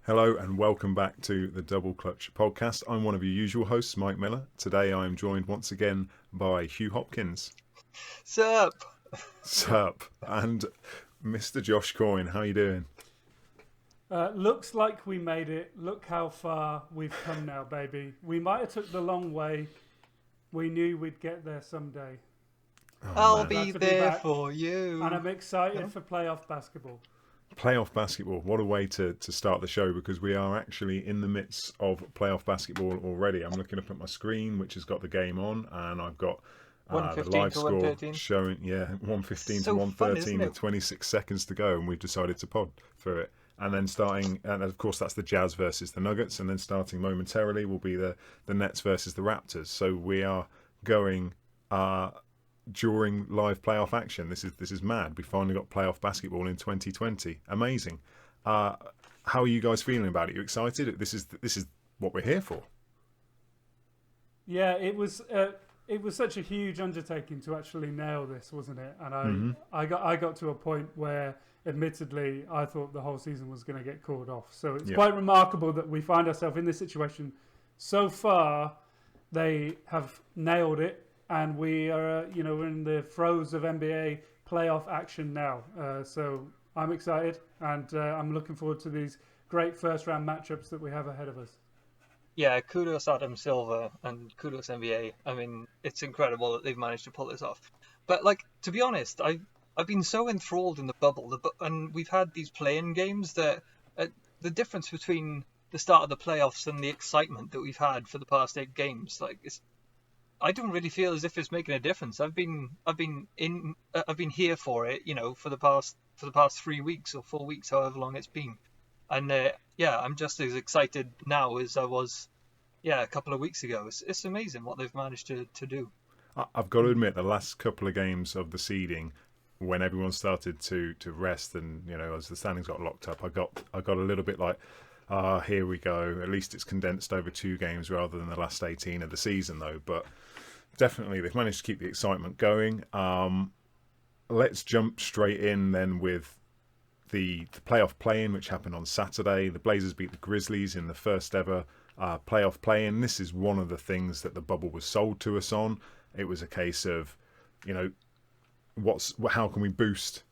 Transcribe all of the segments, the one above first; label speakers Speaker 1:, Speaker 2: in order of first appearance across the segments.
Speaker 1: Hello and welcome back to the Double Clutch podcast. I'm one of your usual hosts, Mike Miller. Today I am joined once again by Hugh Hopkins.
Speaker 2: Sup?
Speaker 1: Sup? And Mr. Josh Coyne. How you doing?
Speaker 3: Looks like we made it. Look how far we've come now, baby. We might have took the long way. We knew we'd get there someday.
Speaker 1: Oh,
Speaker 2: I'll
Speaker 1: man.
Speaker 2: be
Speaker 3: Glad to be
Speaker 2: there
Speaker 3: back.
Speaker 2: for you.
Speaker 3: And I'm excited for playoff basketball.
Speaker 1: Playoff basketball. What a way to start the show, because we are actually in the midst of playoff basketball already. I'm looking up at my screen, which has got the game on, and I've got the
Speaker 2: 115
Speaker 1: live
Speaker 2: to
Speaker 1: score
Speaker 2: 113.
Speaker 1: showing, 115
Speaker 2: So
Speaker 1: to
Speaker 2: fun,
Speaker 1: 113
Speaker 2: isn't
Speaker 1: with
Speaker 2: it?
Speaker 1: 26 seconds to go, and we've decided to pod through it. And then and of course that's the Jazz versus the Nuggets, and then starting momentarily will be the Nets versus the Raptors. So we are going during live playoff action. This is mad. We finally got playoff basketball in 2020. Amazing. How are you guys feeling about it? You excited? This is what we're here for.
Speaker 3: Yeah, it was such a huge undertaking to actually nail this, wasn't it? And I got to a point where, admittedly, I thought the whole season was going to get called off. So it's quite remarkable that we find ourselves in this situation. So far, they have nailed it, and we are, we're in the throes of NBA playoff action now. So I'm excited, and I'm looking forward to these great first-round matchups that we have ahead of us.
Speaker 2: Yeah, kudos Adam Silver and kudos NBA. I mean, it's incredible that they've managed to pull this off. But to be honest, I've been so enthralled in the bubble, and we've had these play-in games that the difference between the start of the playoffs and the excitement that we've had for the past 8 games, I don't really feel as if it's making a difference. I've been here for it, for the past 3 weeks or 4 weeks, however long it's been, and I'm just as excited now as I was, a couple of weeks ago. It's amazing what they've managed to do.
Speaker 1: I've got to admit, the last couple of games of the seeding, when everyone started to rest, and as the standings got locked up, I got a little bit like, here we go. At least it's condensed over 2 games rather than the last 18 of the season, though. But definitely, they've managed to keep the excitement going. Let's jump straight in then with the playoff play-in, which happened on Saturday. The Blazers beat the Grizzlies in the first ever playoff play-in. This is one of the things that the bubble was sold to us on. It was a case of, how can we boost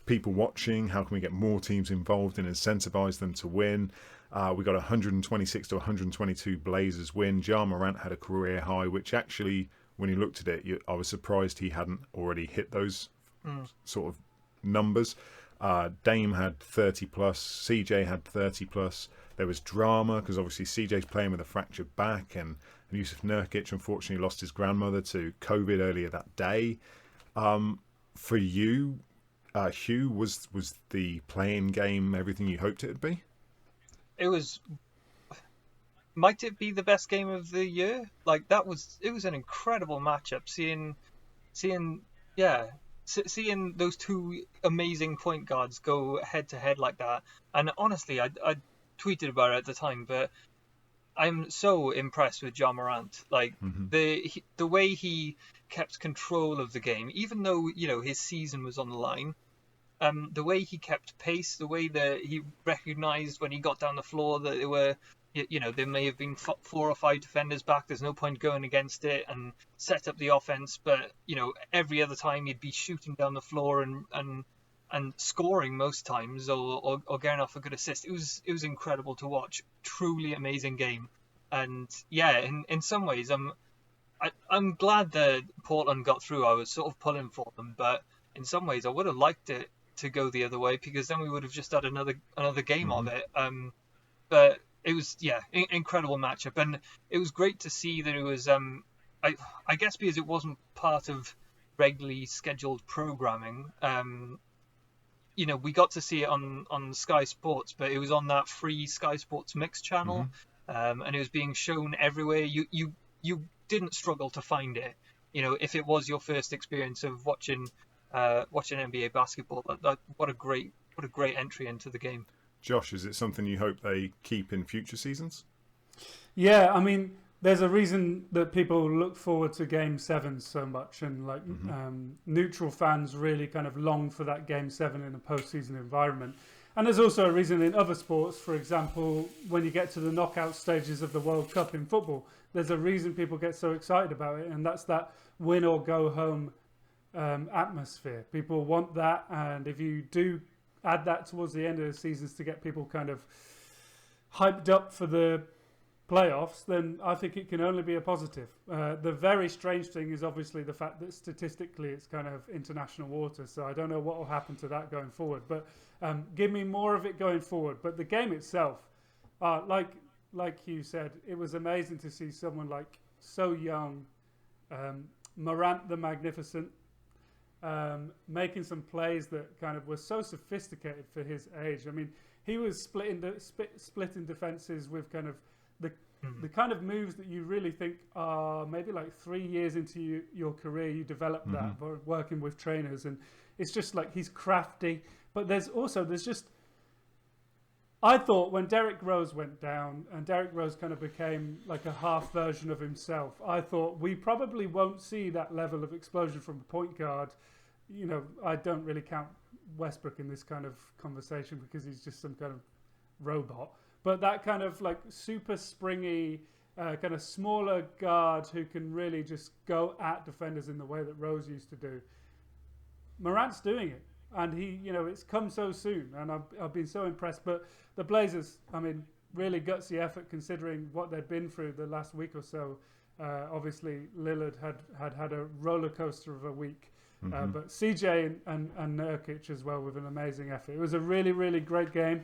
Speaker 1: people watching? How can we get more teams involved and incentivize them to win? We got 126 to 122 Blazers win. Ja Morant had a career high, which actually, when you looked at it, I was surprised he hadn't already hit those sort of numbers. Dame had 30 plus, CJ had 30 plus. There was drama because obviously CJ's playing with a fractured back, and Yusuf Nurkic unfortunately lost his grandmother to COVID earlier that day. For you, Hugh, was the play-in game everything you hoped it would be?
Speaker 2: It was. Might it be the best game of the year? It was an incredible matchup. Seeing those 2 amazing point guards go head to head like that. And honestly, I tweeted about it at the time, but I'm so impressed with Ja Morant. The way he kept control of the game, even though his season was on the line. The way he kept pace, the way that he recognized when he got down the floor that there may have been 4 or 5 defenders back. There's no point going against it, and set up the offense. But every other time he'd be shooting down the floor and scoring most times, or getting off a good assist. It was incredible to watch. Truly amazing game. And in some ways, I'm glad that Portland got through. I was sort of pulling for them, but in some ways, I would have liked it to go the other way, because then we would have just had another game of it. But it was incredible matchup, and it was great to see that it was I guess because it wasn't part of regularly scheduled programming. We got to see it on Sky Sports, but it was on that free Sky Sports Mix channel, and it was being shown everywhere. You didn't struggle to find it. If it was your first experience of watching NBA basketball, what a great entry into the game.
Speaker 1: Josh, is it something you hope they keep in future seasons?
Speaker 3: Yeah, I mean, there's a reason that people look forward to Game 7 so much, and neutral fans really kind of long for that Game 7 in a postseason environment. And there's also a reason in other sports, for example, when you get to the knockout stages of the World Cup in football, there's a reason people get so excited about it, and that's that win or go home atmosphere. People want that, and if you do add that towards the end of the seasons to get people kind of hyped up for the playoffs, then I think it can only be a positive. The very strange thing is obviously the fact that statistically it's kind of international water, so I don't know what will happen to that going forward, but give me more of it going forward. But the game itself, like you said, it was amazing to see someone like so young, Morant the Magnificent, making some plays that kind of were so sophisticated for his age. I mean, he was splitting defenses with kind of the kind of moves that you really think are maybe like 3 years into your career you develop that by working with trainers, and it's just like he's crafty. But there's just, I thought when Derrick Rose went down and Derrick Rose kind of became like a half version of himself, I thought we probably won't see that level of explosion from a point guard. You know, I don't really count Westbrook in this kind of conversation because he's just some kind of robot. But that kind of like super springy, kind of smaller guard who can really just go at defenders in the way that Rose used to do. Morant's doing it, and he, you know, it's come so soon, and I've been so impressed. But the Blazers, I mean, really gutsy effort considering what they'd been through the last week or so. Obviously, Lillard had a roller coaster of a week. But CJ and Nurkic as well with an amazing effort. It was a really, really great game.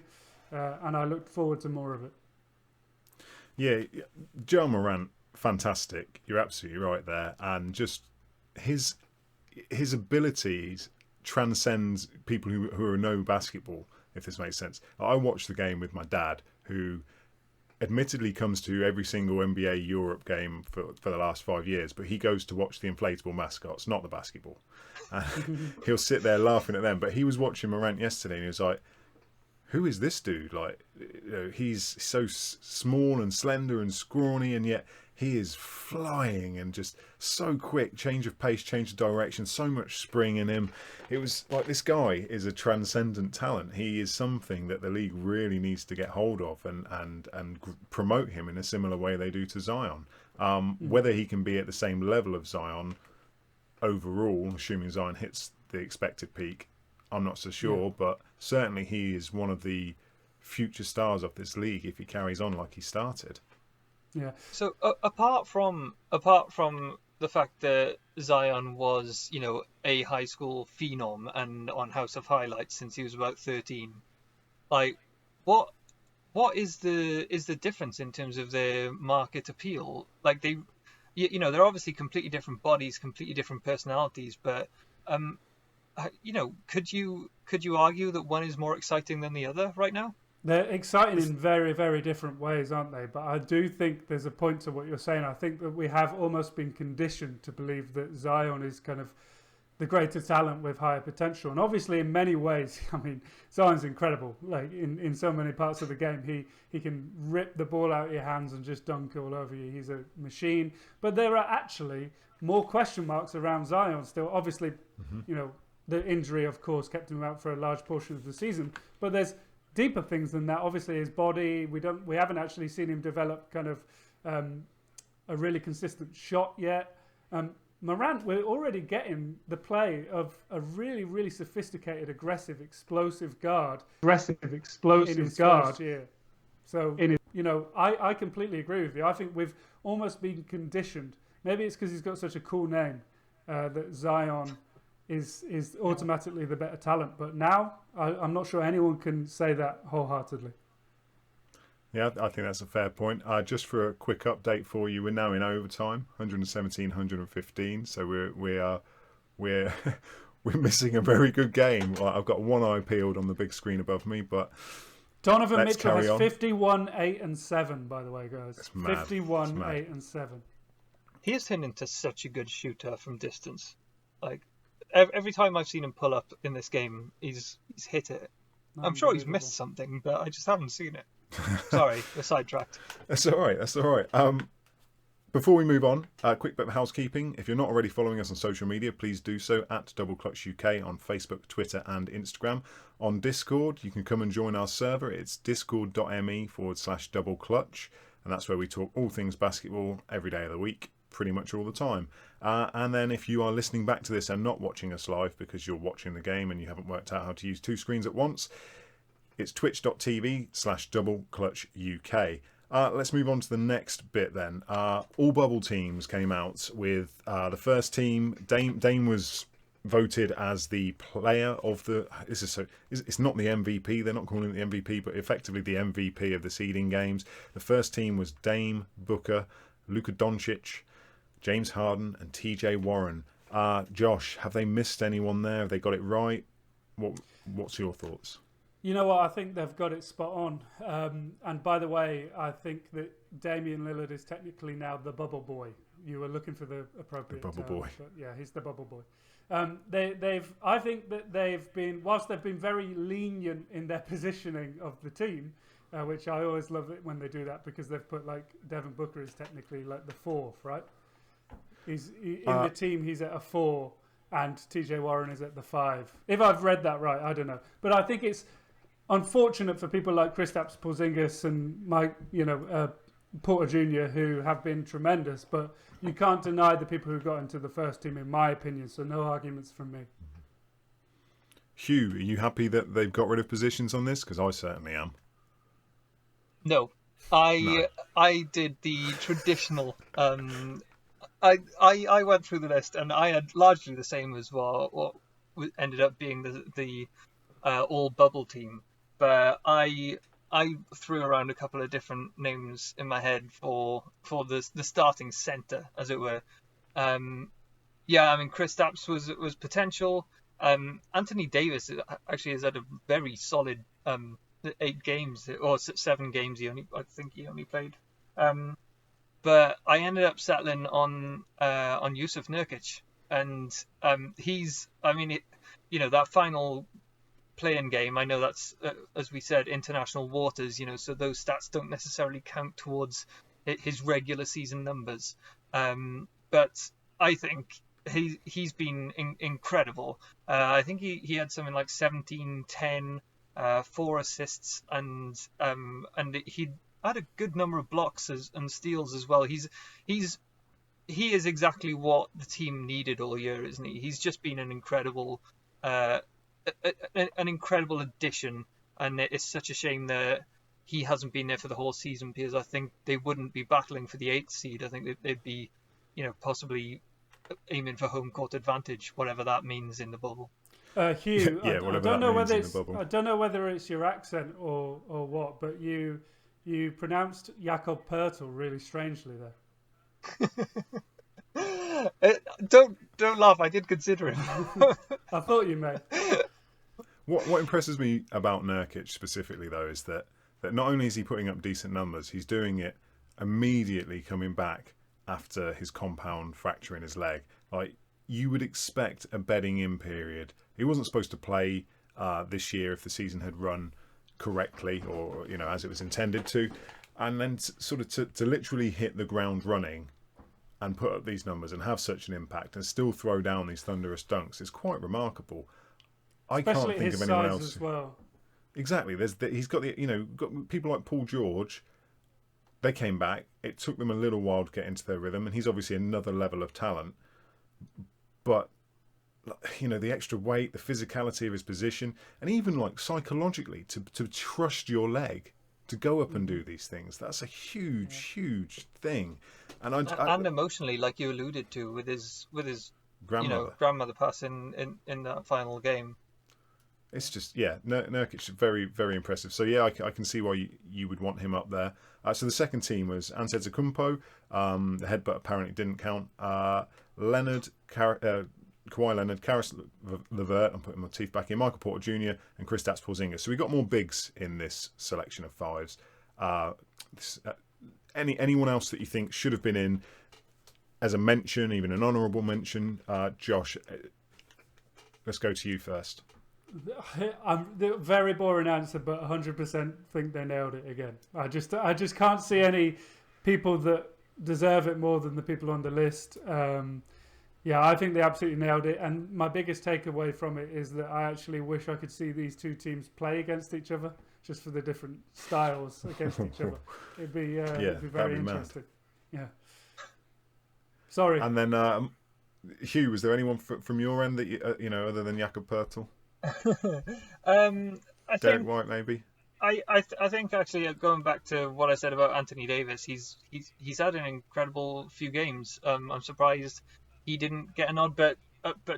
Speaker 3: And I look forward to more of it.
Speaker 1: Yeah, Joe Morant, fantastic. You're absolutely right there, and just his abilities transcend people who know basketball. If this makes sense, I watched the game with my dad, who admittedly comes to every single NBA Europe game for the last 5 years, but he goes to watch the inflatable mascots, not the basketball. He'll sit there laughing at them. But he was watching Morant yesterday, and he was like, who is this dude? Like, you know, he's so small and slender and scrawny, and yet he is flying and just so quick. Change of pace, change of direction, so much spring in him. It was like, this guy is a transcendent talent. He is something that the league really needs to get hold of and promote him in a similar way they do to Zion. Whether he can be at the same level of Zion overall, assuming Zion hits the expected peak, I'm not so sure, but certainly he is one of the future stars of this league if he carries on like he started.
Speaker 3: Yeah.
Speaker 2: So apart from the fact that Zion was, you know, a high school phenom and on House of Highlights since he was about 13, like what is the difference in terms of their market appeal? Like they, you know, they're obviously completely different bodies, completely different personalities, but you know, could you argue that one is more exciting than the other right now?
Speaker 3: They're exciting in very, very different ways, aren't they? But I do think there's a point to what you're saying. I think that we have almost been conditioned to believe that Zion is kind of the greater talent with higher potential. And obviously in many ways, I mean, Zion's incredible. Like in so many parts of the game, he can rip the ball out of your hands and just dunk all over you. He's a machine. But there are actually more question marks around Zion still. Obviously, you know, the injury, of course, kept him out for a large portion of the season. But there's deeper things than that. Obviously, his body. We haven't actually seen him develop kind of a really consistent shot yet. Morant, we're already getting the play of a really, really sophisticated, aggressive, explosive guard. In his guard. Yeah. So you know, I completely agree with you. I think we've almost been conditioned. Maybe it's because he's got such a cool name that Zion is automatically the better talent. But now, I'm not sure anyone can say that wholeheartedly.
Speaker 1: Yeah, I think that's a fair point. Just for a quick update for you, we're now in overtime, 117-115. So we're we're missing a very good game. I've got one eye peeled on the big screen above me, but
Speaker 3: Donovan
Speaker 1: let's
Speaker 3: Mitchell
Speaker 1: carry
Speaker 3: has
Speaker 1: on.
Speaker 3: 51, 8, and 7. By the way, guys,
Speaker 1: It's mad.
Speaker 3: 51,
Speaker 1: It's mad.
Speaker 3: 8, and 7.
Speaker 2: He has turned into such a good shooter from distance. Like every time I've seen him pull up in this game, he's hit it. I'm sure he's missed something, but I just haven't seen it. Sorry, we're sidetracked.
Speaker 1: That's all right. Before we move on, a quick bit of housekeeping. If you're not already following us on social media, please do so at Double Clutch UK on Facebook, Twitter and Instagram. On Discord, you can come and join our server. It's discord.me/Double Clutch. And that's where we talk all things basketball every day of the week, pretty much all the time. And then if you are listening back to this and not watching us live because you're watching the game and you haven't worked out how to use two screens at once, it's twitch.tv/Double Clutch UK. Let's move on to the next bit then. All bubble teams came out with the first team. Dame was voted as the player of the... It's not the MVP. They're not calling it the MVP, but effectively the MVP of the seeding games. The first team was Dame, Booker, Luka Doncic, James Harden and TJ Warren. Josh, have they missed anyone there? Have they got it right? What's your thoughts?
Speaker 3: You know what? I think they've got it spot on. And by the way, I think that Damian Lillard is technically now the bubble boy. You were looking for the appropriate
Speaker 1: bubble
Speaker 3: term,
Speaker 1: boy.
Speaker 3: but yeah, he's the bubble boy. I think that they've been, whilst they've been very lenient in their positioning of the team, which I always love it when they do that because they've put like Devin Booker is technically like the fourth, right? In the team, he's at a 4, and TJ Warren is at the 5. If I've read that right, I don't know, but I think it's unfortunate for people like Kristaps Porzingis and Mike, Porter Jr., who have been tremendous, but you can't deny the people who got into the first team, in my opinion. So no arguments from me.
Speaker 1: Hugh, are you happy that they've got rid of positions on this? Because I certainly am.
Speaker 2: No, I did the traditional. I went through the list and I had largely the same as what ended up being the all bubble team, but I threw around a couple of different names in my head for the starting center, as it were. Kristaps was potential. Anthony Davis actually has had a very solid 8 games or 7 games. I think he only played. But I ended up settling on Yusuf Nurkic, and that final play-in game. I know that's as we said, international waters. So those stats don't necessarily count towards his regular season numbers. But I think he's been incredible. I think he had something like 17, 10, 4 assists, and he had a good number of blocks and steals as well. He is exactly what the team needed all year, isn't he? He's just been an incredible addition, and it's such a shame that he hasn't been there for the whole season, because I think they wouldn't be battling for the 8th seed. I think they'd be, possibly aiming for home court advantage, whatever that means in the bubble.
Speaker 3: Hugh,
Speaker 1: I don't
Speaker 3: know whether it's your accent or what, but you pronounced Jakob Pertl really strangely there.
Speaker 2: Don't laugh. I did consider him.
Speaker 3: I thought you may.
Speaker 1: What impresses me about Nurkic specifically, though, is that not only is he putting up decent numbers, he's doing it immediately coming back after his compound fracture in his leg. Like, you would expect a bedding in period. He wasn't supposed to play this year if the season had run correctly, or as it was intended to, and then to literally hit the ground running and put up these numbers and have such an impact and still throw down these thunderous dunks is quite remarkable.
Speaker 3: Especially
Speaker 1: I can't think
Speaker 3: his
Speaker 1: of anyone
Speaker 3: size
Speaker 1: else
Speaker 3: as well.
Speaker 1: Exactly. He's got got people like Paul George. They came back. It took them a little while to get into their rhythm, and he's obviously another level of talent. But the extra weight, the physicality of his position, and even like psychologically to trust your leg to go up and do these things—that's a huge thing. And
Speaker 2: emotionally, like you alluded to, with his
Speaker 1: grandmother
Speaker 2: passing in that final game.
Speaker 1: It's just, Nurkic is very, very impressive. So, yeah, I can see why you would want him up there. So the second team was Antetokounmpo. The headbutt apparently didn't count. Kawhi Leonard, Karis LeVert, I'm putting my teeth back in, Michael Porter Jr. and Kristaps Porzingis. So we got more bigs in this selection of 5s. Anyone else that you think should have been in as a mention, even an honourable mention? Josh, let's go to you first.
Speaker 3: Very boring answer, but 100% think they nailed it again. I just can't see any people that deserve it more than the people on the list. Yeah, I think they absolutely nailed it. And my biggest takeaway from it is that I actually wish I could see these two teams play against each other, just for the different styles against each other. It'd be very interesting. Yeah. Sorry.
Speaker 1: And then, Hugh, was there anyone from your end that other than Jakob Pertl?
Speaker 2: I
Speaker 1: Derek
Speaker 2: think
Speaker 1: White, maybe.
Speaker 2: I think actually going back to what I said about Anthony Davis, he's had an incredible few games. I'm surprised he didn't get a nod, but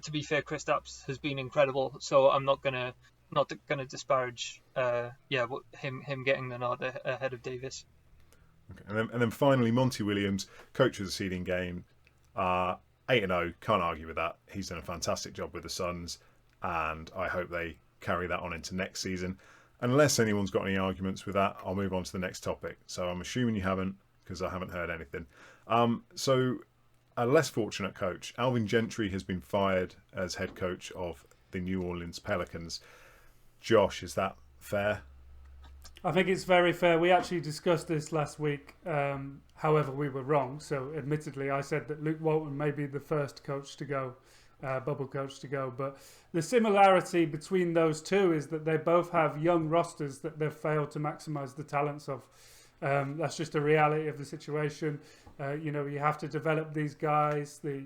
Speaker 2: to be fair, Kristaps has been incredible. So I'm not gonna disparage him getting the nod ahead of Davis.
Speaker 1: Okay. And then finally, Monty Williams, coach of the seeding game, 8-0. Can't argue with that. He's done a fantastic job with the Suns, and I hope they carry that on into next season. Unless anyone's got any arguments with that, I'll move on to the next topic. So I'm assuming you haven't, because I haven't heard anything. So a less fortunate coach, Alvin Gentry, has been fired as head coach of the New Orleans Pelicans. Josh, is that fair?
Speaker 3: I think it's very fair. We actually discussed this last week. However, we were wrong. So admittedly, I said that Luke Walton may be the first coach to go, bubble coach to go. But the similarity between those two is that they both have young rosters that they've failed to maximise the talents of. That's just a reality of the situation. You have to develop these guys. They're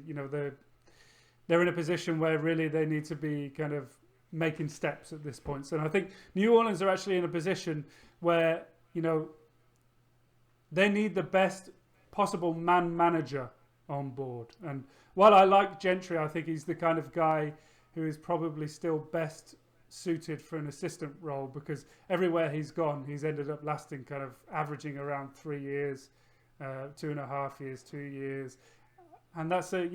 Speaker 3: in a position where really they need to be kind of making steps at this point. So I think New Orleans are actually in a position where they need the best possible manager on board. And while I like Gentry, I think he's the kind of guy who is probably still best suited for an assistant role, because everywhere he's gone, he's ended up lasting kind of averaging around 3 years, 2.5 years, 2 years, and that's an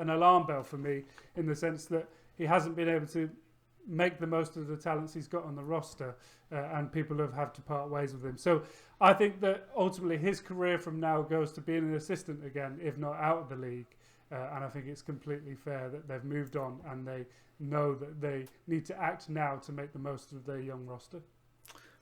Speaker 3: alarm bell for me, in the sense that he hasn't been able to make the most of the talents he's got on the roster, and people have had to part ways with him. So I think that ultimately his career from now goes to being an assistant again, if not out of the league. And I think it's completely fair that they've moved on and they know that they need to act now to make the most of their young roster.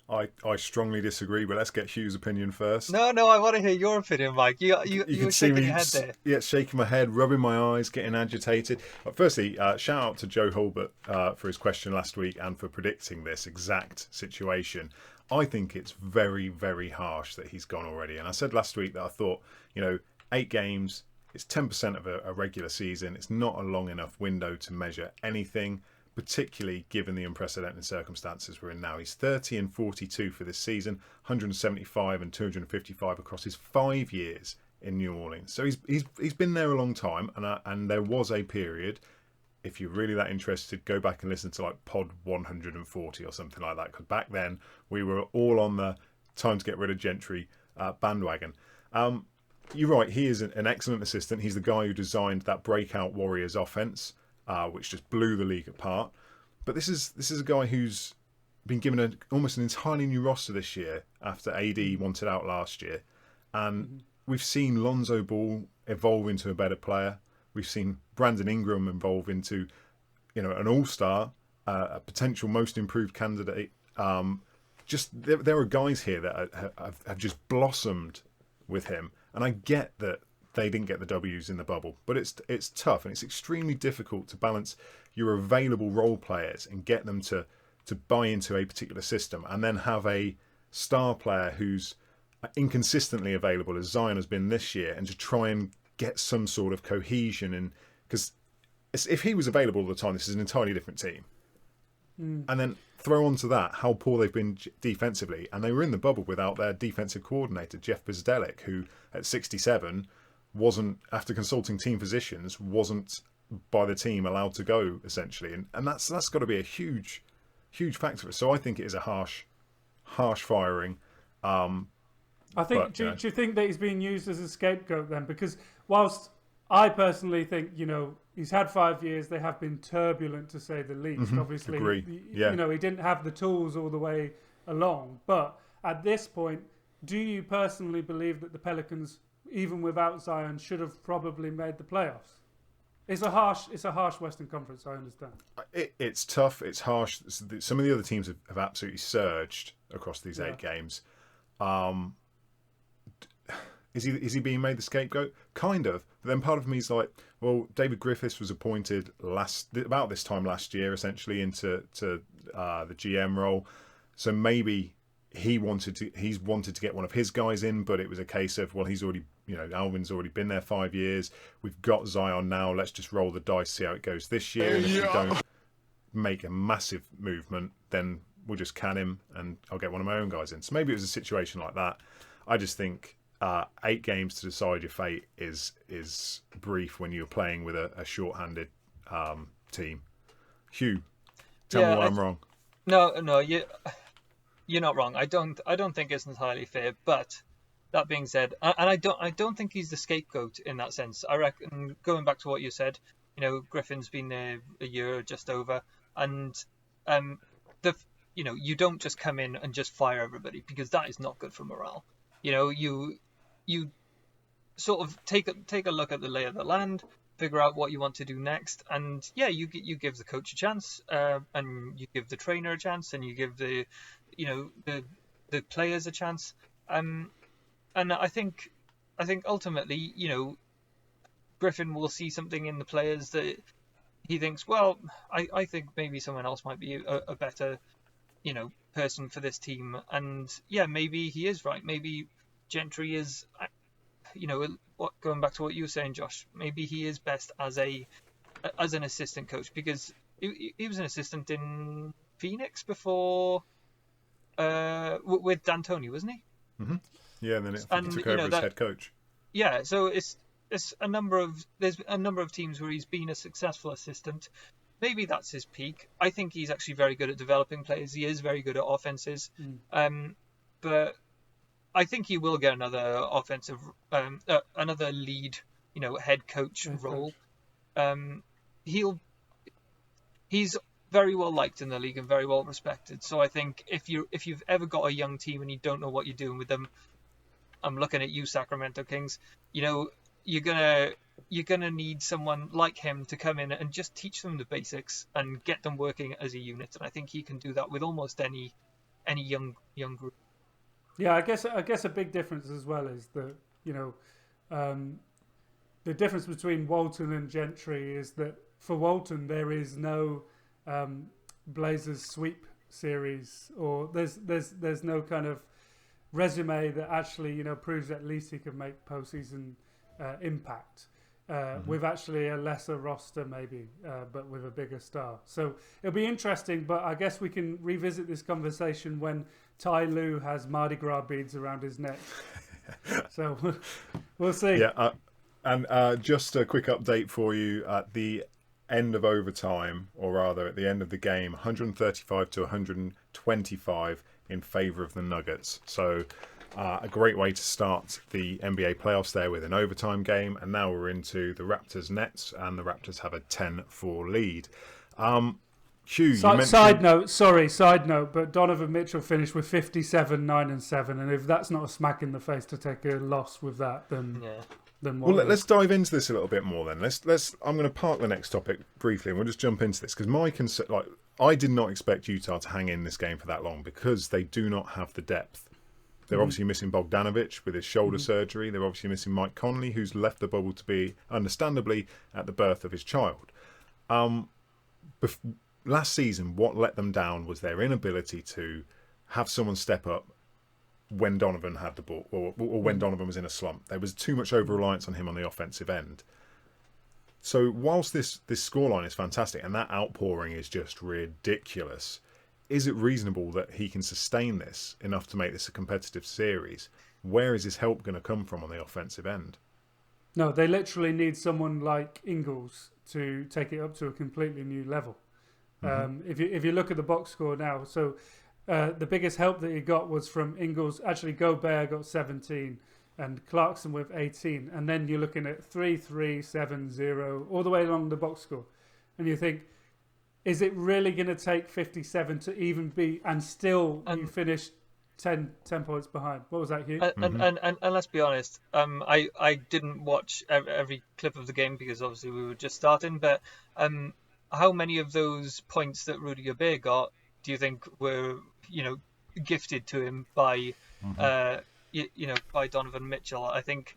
Speaker 1: I strongly disagree, but let's get Hugh's opinion first.
Speaker 2: No, I want to hear your opinion, Mike. You
Speaker 1: can
Speaker 2: were
Speaker 1: see
Speaker 2: shaking
Speaker 1: me,
Speaker 2: your head there.
Speaker 1: Yeah, shaking my head, rubbing my eyes, getting agitated. Firstly, shout out to Joe Hulbert for his question last week and for predicting this exact situation. I think it's very, very harsh that he's gone already. And I said last week that I thought, 8 games, it's 10% of a regular season. It's not a long enough window to measure anything, particularly given the unprecedented circumstances we're in now. He's 30 and 42 for this season, 175 and 255 across his 5 years in New Orleans. So he's been there a long time, and there was a period. If you're really that interested, go back and listen to like Pod 140 or something like that, because back then we were all on the time to get rid of Gentry bandwagon. You're right, he is an excellent assistant. He's the guy who designed that breakout Warriors offense, which just blew the league apart. But this is a guy who's been given almost an entirely new roster this year after AD wanted out last year. And we've seen Lonzo Ball evolve into a better player. We've seen Brandon Ingram evolve into, an all-star, a potential most improved candidate. There are guys here that have just blossomed with him. And I get that they didn't get the W's in the bubble, but it's tough, and it's extremely difficult to balance your available role players and get them to buy into a particular system, and then have a star player who's inconsistently available, as Zion has been this year, and to try and get some sort of cohesion. And because if he was available all the time, this is an entirely different team. And then throw onto that how poor they've been defensively, and they were in the bubble without their defensive coordinator Jeff Bzdelik, who at 67 wasn't, after consulting team physicians, wasn't by the team allowed to go, essentially, and that's got to be a huge factor. So I think it is a harsh firing.
Speaker 3: I think. Do you think that he's being used as a scapegoat then? Because whilst I personally think he's had 5 years, they have been turbulent to say the least. Obviously, he didn't have the tools all the way along. But at this point, do you personally believe that the Pelicans, even without Zion, should have probably made the playoffs? It's a harsh Western Conference, I understand.
Speaker 1: It's tough, it's harsh. Some of the other teams have absolutely surged across these 8 games. Is he being made the scapegoat? Kind of. But then part of me is like, well, David Griffiths was appointed about this time last year, essentially into the GM role. So maybe he's wanted to get one of his guys in, but it was a case of, well, he's already, Alvin's already been there 5 years. We've got Zion now. Let's just roll the dice, see how it goes this year. And if we don't make a massive movement, then we'll just can him and I'll get one of my own guys in. So maybe it was a situation like that. I just think 8 games to decide your fate is brief when you're playing with a short-handed team. Hugh, tell me why I'm wrong.
Speaker 2: No, you're not wrong. I don't think it's entirely fair. But that being said, and I don't think he's the scapegoat in that sense. I reckon, going back to what you said, Griffin's been there a year just over, and you don't just come in and just fire everybody, because that is not good for morale. You sort of take a look at the lay of the land, figure out what you want to do next, and you give the coach a chance, and you give the trainer a chance, and you give the players a chance, and I think ultimately, Griffin will see something in the players that he thinks, well, I think maybe someone else might be a better person for this team, and maybe he is right. Maybe Gentry is, going back to what you were saying, Josh, maybe he is best as an assistant coach, because he was an assistant in Phoenix before, with D'Antoni, wasn't he?
Speaker 1: Mm-hmm. Yeah, and then he took over as head coach.
Speaker 2: Yeah, so there's a number of teams where he's been a successful assistant. Maybe that's his peak. I think he's actually very good at developing players. He is very good at offenses. But I think he will get another another lead, head coach role. He's very well liked in the league and very well respected. So I think if you've ever got a young team and you don't know what you're doing with them, I'm looking at you, Sacramento Kings. You're gonna need someone like him to come in and just teach them the basics and get them working as a unit. And I think he can do that with almost any young group.
Speaker 3: Yeah, I guess a big difference as well is that the difference between Walton and Gentry is that for Walton there is no Blazers sweep series, or there's no kind of resume that actually proves at least he can make postseason impact. With actually a lesser roster maybe, but with a bigger star. So it'll be interesting, but I guess we can revisit this conversation when Ty Lue has Mardi Gras beads around his neck. So we'll see.
Speaker 1: Yeah, and just a quick update for you. At the end of overtime, or rather at the end of the game, 135 to 125 in favour of the Nuggets. So a great way to start the NBA playoffs there with an overtime game. And now we're into the Raptors Nets, and the Raptors have a 10-4 lead. Hugh,
Speaker 3: side note, but Donovan Mitchell finished with 57, 9 and 7, and if that's not a smack in the face to take a loss with that, then what?
Speaker 1: Well, let's dive into this a little bit more then. Let's. I'm going to park the next topic briefly, and we'll just jump into this, because my concern, I did not expect Utah to hang in this game for that long, because they do not have the depth. They're obviously missing Bogdanovic with his shoulder surgery. They're obviously missing Mike Conley, who's left the bubble to be, understandably, at the birth of his child. Last season, what let them down was their inability to have someone step up when Donovan had the ball, or when Donovan was in a slump. There was too much over-reliance on him on the offensive end. So whilst this scoreline is fantastic, and that outpouring is just ridiculous, is it reasonable that he can sustain this enough to make this a competitive series? Where is his help going to come from on the offensive end?
Speaker 3: No, they literally need someone like Ingles to take it up to a completely new level. If you look at the box score now, so the biggest help that he got was from Ingles. Actually, Gobert got 17 and Clarkson with 18. And then you're looking at 3-3, 7-0, all the way along the box score. And you think, is it really going to take 57 to even be, and still you finish 10 points behind? What was that, Hugh?
Speaker 2: And let's be honest, I didn't watch every clip of the game because obviously we were just starting, but how many of those points that Rudy Gobert got do you think were, gifted to him by by Donovan Mitchell. I think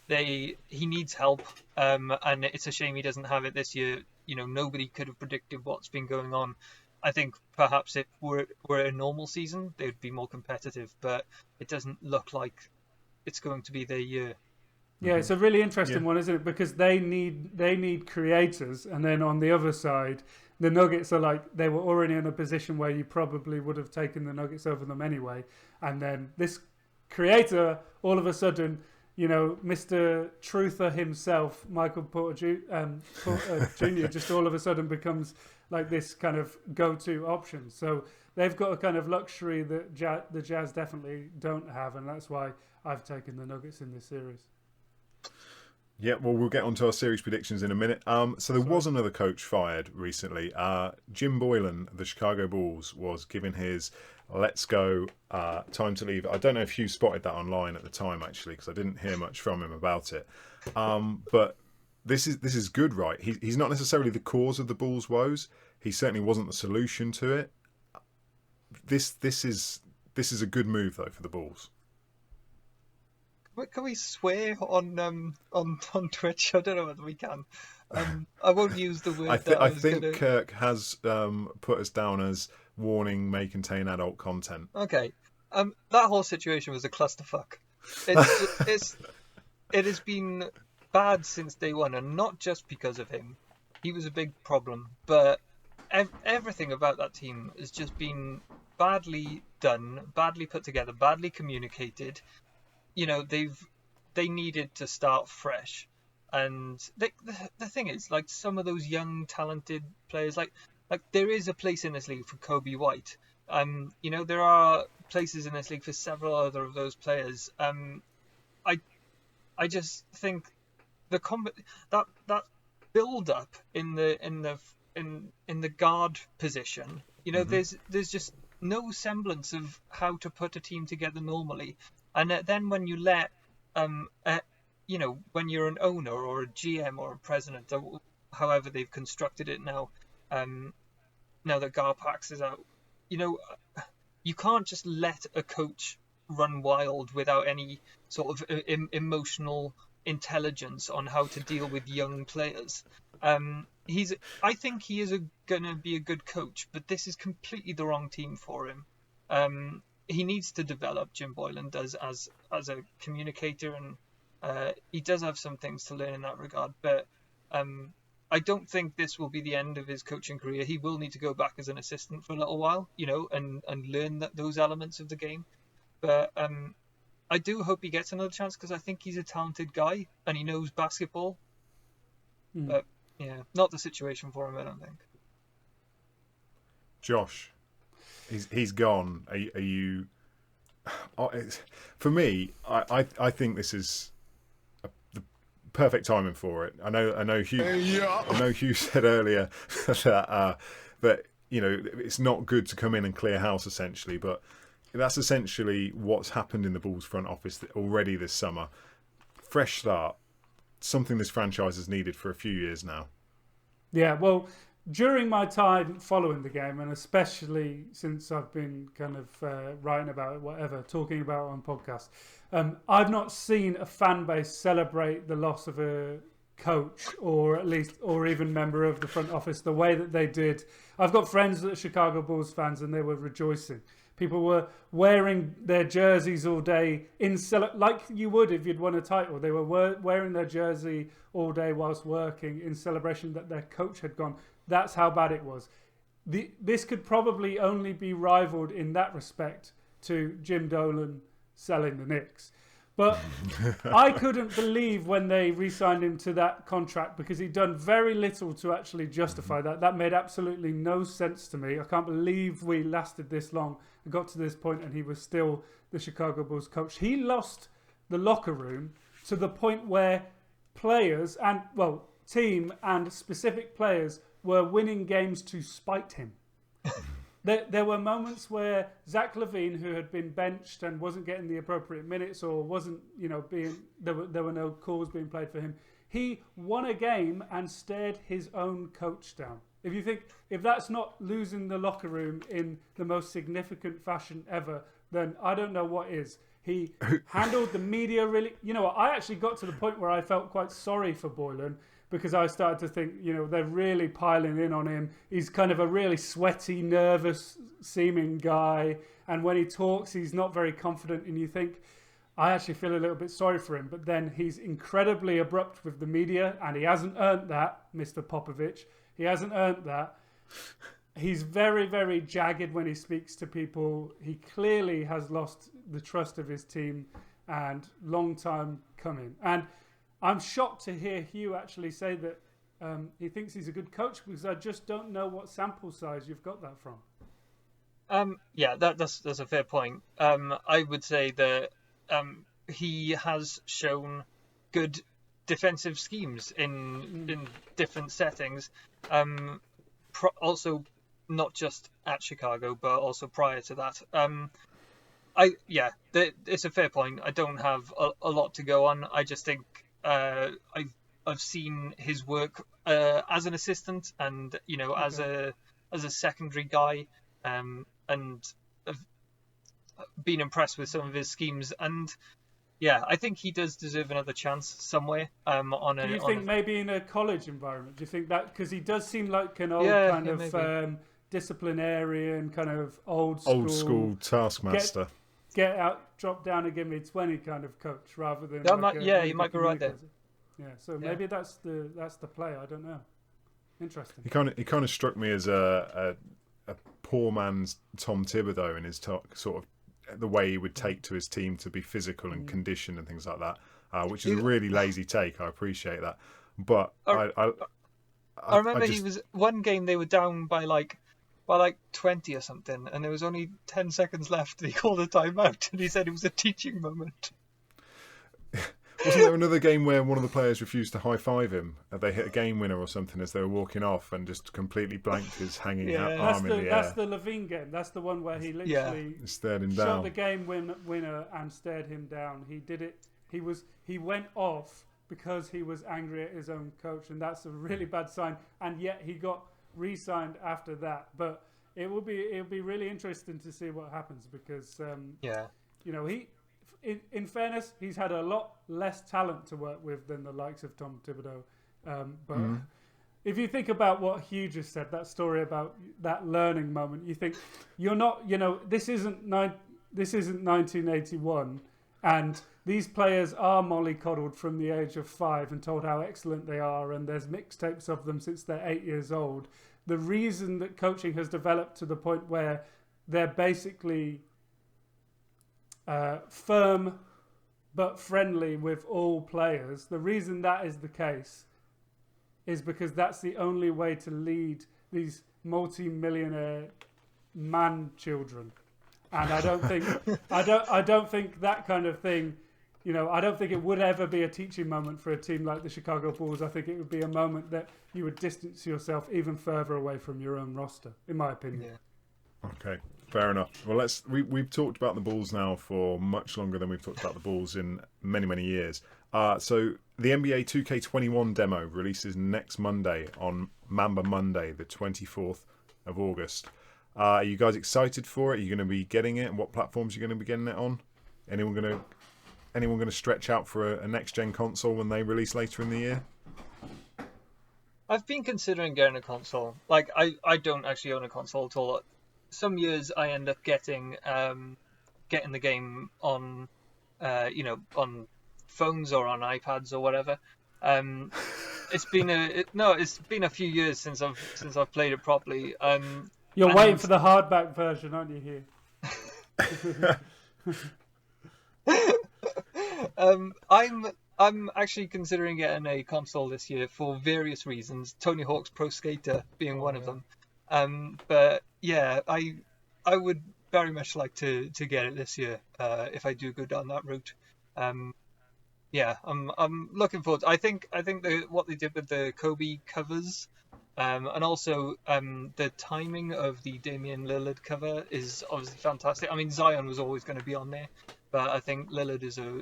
Speaker 2: he needs help, and it's a shame he doesn't have it this year. Nobody could have predicted what's been going on. I think perhaps if were a normal season, they would be more competitive, but it doesn't look like it's going to be their year.
Speaker 3: Yeah, it's a really interesting one, isn't it? Because they need creators, and then on the other side, the Nuggets are like, they were already in a position where you probably would have taken the Nuggets over them anyway, and then this creator, all of a sudden, Mr. Truther himself, Michael Porter Jr., just all of a sudden becomes like this kind of go-to option. So they've got a kind of luxury that the Jazz definitely don't have, and that's why I've taken the Nuggets in this series.
Speaker 1: Yeah, well, we'll get onto our series predictions in a minute. So there was another coach fired recently. Jim Boylan of the Chicago Bulls was given his let's go, time to leave. I don't know if you spotted that online at the time, actually, because I didn't hear much from him about it. But this is good, right? He's not necessarily the cause of the Bulls' woes. He certainly wasn't the solution to it. This is a good move, though, for the Bulls.
Speaker 2: Can we swear on Twitch? I don't know whether we can. I won't use the word. I think
Speaker 1: Kirk has put us down as warning may contain adult content.
Speaker 2: Okay. That whole situation was a clusterfuck. It has been bad since day one, and not just because of him. He was a big problem, but everything about that team has just been badly done, badly put together, badly communicated. They needed to start fresh, and the thing is, like, some of those young talented players, like there is a place in this league for Kobe White. There are places in this league for several other of those players. I just think that build up in the guard position, there's just no semblance of how to put a team together normally. And then when you let, when you're an owner or a GM or a president, or however they've constructed it now, now that Garpax is out, you can't just let a coach run wild without any sort of emotional intelligence on how to deal with young players. I think he is going to be a good coach, but this is completely the wrong team for him. He needs to develop, Jim Boylan does, as a communicator, and he does have some things to learn in that regard. But I don't think this will be the end of his coaching career. He will need to go back as an assistant for a little while, and learn those elements of the game. But I do hope he gets another chance, because I think he's a talented guy and he knows basketball. But yeah, not the situation for him, I don't think.
Speaker 1: Josh, he's gone. Are you? For me, I think this is the perfect timing for it. I know Hugh said earlier that it's not good to come in and clear house, essentially, but that's essentially what's happened in the Bulls front office already this summer. Fresh start, something this franchise has needed for a few years now. Yeah,
Speaker 3: well, during my time following the game, and especially since I've been kind of writing about it, whatever, talking about it on podcasts, I've not seen a fan base celebrate the loss of a coach, or even member of the front office, the way that they did. I've got friends that are Chicago Bulls fans, and they were rejoicing. People were wearing their jerseys all day, like you would if you'd won a title. They were wearing their jersey all day whilst working in celebration that their coach had gone. That's how bad it was. This could probably only be rivaled in that respect to Jim Dolan selling the Knicks. But I couldn't believe when they re-signed him to that contract, because he'd done very little to actually justify that. That made absolutely no sense to me. I can't believe we lasted this long and got to this point and he was still the Chicago Bulls coach. He lost the locker room to the point where players and, team and specific players were winning games to spite him. There were moments where Zach LaVine, who had been benched and wasn't getting the appropriate minutes, or wasn't, there were no calls being played for him. He won a game and stared his own coach down. If that's not losing the locker room in the most significant fashion ever, then I don't know what is. He handled the media really. You know, I actually got to the point where I felt quite sorry for Boylan because I started to think, you know, they're really piling in on him. He's kind of a really sweaty, nervous seeming guy. And when he talks, he's not very confident. And you think, I actually feel a little bit sorry for him. But then he's incredibly abrupt with the media, and he hasn't earned that, Mr. Popovich. He hasn't earned that. He's very, very jagged when he speaks to people. He clearly has lost the trust of his team, and long time coming. And I'm shocked to hear Hugh actually say that he thinks he's a good coach, because I just don't know what sample size you've got that from.
Speaker 2: Yeah, that's a fair point. I would say that he has shown good defensive schemes in different settings. Also, not just at Chicago, but also prior to that. It's a fair point. I don't have a lot to go on. I just think I've seen his work as an assistant, and you know, as a secondary guy, and I've been impressed with some of his schemes. And yeah, I think he does deserve another chance somewhere. Do
Speaker 3: you think maybe in a college environment? Do you think that, because he does seem like an old kind of disciplinarian, kind of old school
Speaker 1: taskmaster,
Speaker 3: get out, drop down and give me 20 kind of coach, rather than
Speaker 2: you might be right there.
Speaker 3: Yeah, so maybe that's the play. I don't know. Interesting.
Speaker 1: He kind of struck me as a poor man's Tom Thibodeau in his sort of the way he would take to his team to be physical and conditioned and things like that, which is a really lazy take. I appreciate that, but
Speaker 2: I remember he was one game they were down by like 20 or something, and there was only 10 seconds left, and he called a timeout, and he said it was a teaching moment.
Speaker 1: Wasn't there another game where one of the players refused to high-five him? They hit a game winner or something as they were walking off, and just completely blanked his hanging arm in the air.
Speaker 3: That's the Levine game. That's the one where he literally
Speaker 1: stared him
Speaker 3: shot
Speaker 1: down.
Speaker 3: the game winner and stared him down. He did it. He went off because he was angry at his own coach, and that's a really bad sign. And yet he got re-signed after that. But it'll be really interesting to see what happens, because you know, in fairness, he's had a lot less talent to work with than the likes of Tom Thibodeau. But if you think about what Hugh just said, that story about that learning moment, you think you're not, you know, this isn't 1981, and these players are mollycoddled from the age of 5 and told how excellent they are, and there's mixtapes of them since they're 8 years old. The reason that coaching has developed to the point where they're basically firm but friendly with all players, the reason that is the case is because that's the only way to lead these multi-millionaire man children. And I don't think I don't think that kind of thing, you know, I don't think it would ever be a teaching moment for a team like the Chicago Bulls. I think it would be a moment that you would distance yourself even further away from your own roster, in my opinion.
Speaker 2: Yeah.
Speaker 1: Okay, fair enough. Well, we've talked about the Bulls now for much longer than we've talked about the Bulls in many years. So the NBA 2K21 demo releases next Monday, on Mamba Monday, the 24th of August. Are you guys excited for it? Are you going to be getting it? And what platforms are you going to be getting it on? Anyone going to stretch out for a next-gen console when they release later in the year?
Speaker 2: I've been considering getting a console. Like, I don't actually own a console at all. Some years I end up getting the game on on phones or on iPads or whatever. It's been a few years since I've played it properly.
Speaker 3: You're waiting for the hardback version, aren't you,
Speaker 2: Hugh? I'm actually considering getting a console this year for various reasons. Tony Hawk's Pro Skater being one of them. But yeah, I would very much like to get it this year if I do go down that route. I'm looking forward. I think what they did with the Kobe covers, and also the timing of the Damian Lillard cover is obviously fantastic. I mean, Zion was always going to be on there, but I think Lillard is a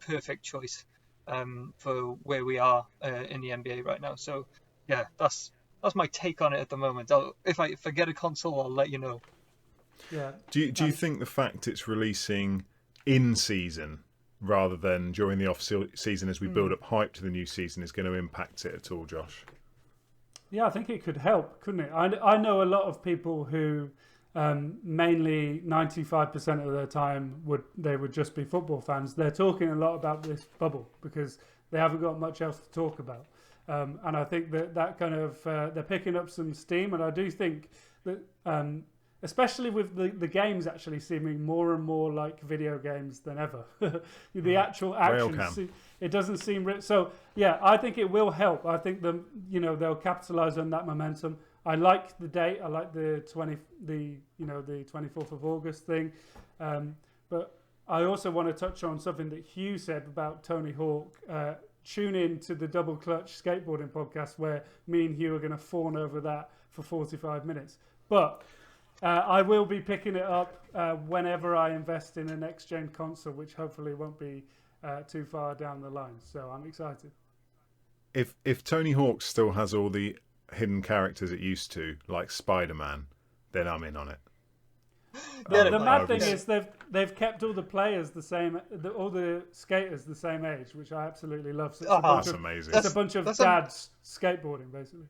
Speaker 2: perfect choice for where we are in the NBA right now. So yeah, that's my take on it at the moment. If I get a console, I'll let you know.
Speaker 3: Yeah.
Speaker 1: Do you think the fact it's releasing in season rather than during the off season as we build up hype to the new season is going to impact it at all, Josh?
Speaker 3: Yeah, I think it could help, couldn't it? I know a lot of people who mainly 95% of their time would just be football fans. They're talking a lot about this bubble because they haven't got much else to talk about. And I think that kind of they're picking up some steam, and I do think that especially with the games actually seeming more and more like video games than ever. The actual action, it doesn't seem so. Yeah, I think it will help. I think they'll capitalize on that momentum. I like the date. I like the 24th of August thing, but I also want to touch on something that Hugh said about Tony Hawk. Tune in to the Double Clutch skateboarding podcast where me and Hugh are going to fawn over that for 45 minutes. But I will be picking it up whenever I invest in a next-gen console, which hopefully won't be too far down the line. So I'm excited.
Speaker 1: If Tony Hawk still has all the hidden characters it used to, like Spider-Man, then I'm in on it.
Speaker 3: The mad thing is they've kept all the players the same, all the skaters the same age, which I absolutely love. So
Speaker 1: that's amazing.
Speaker 3: It's a bunch of dads skateboarding, basically.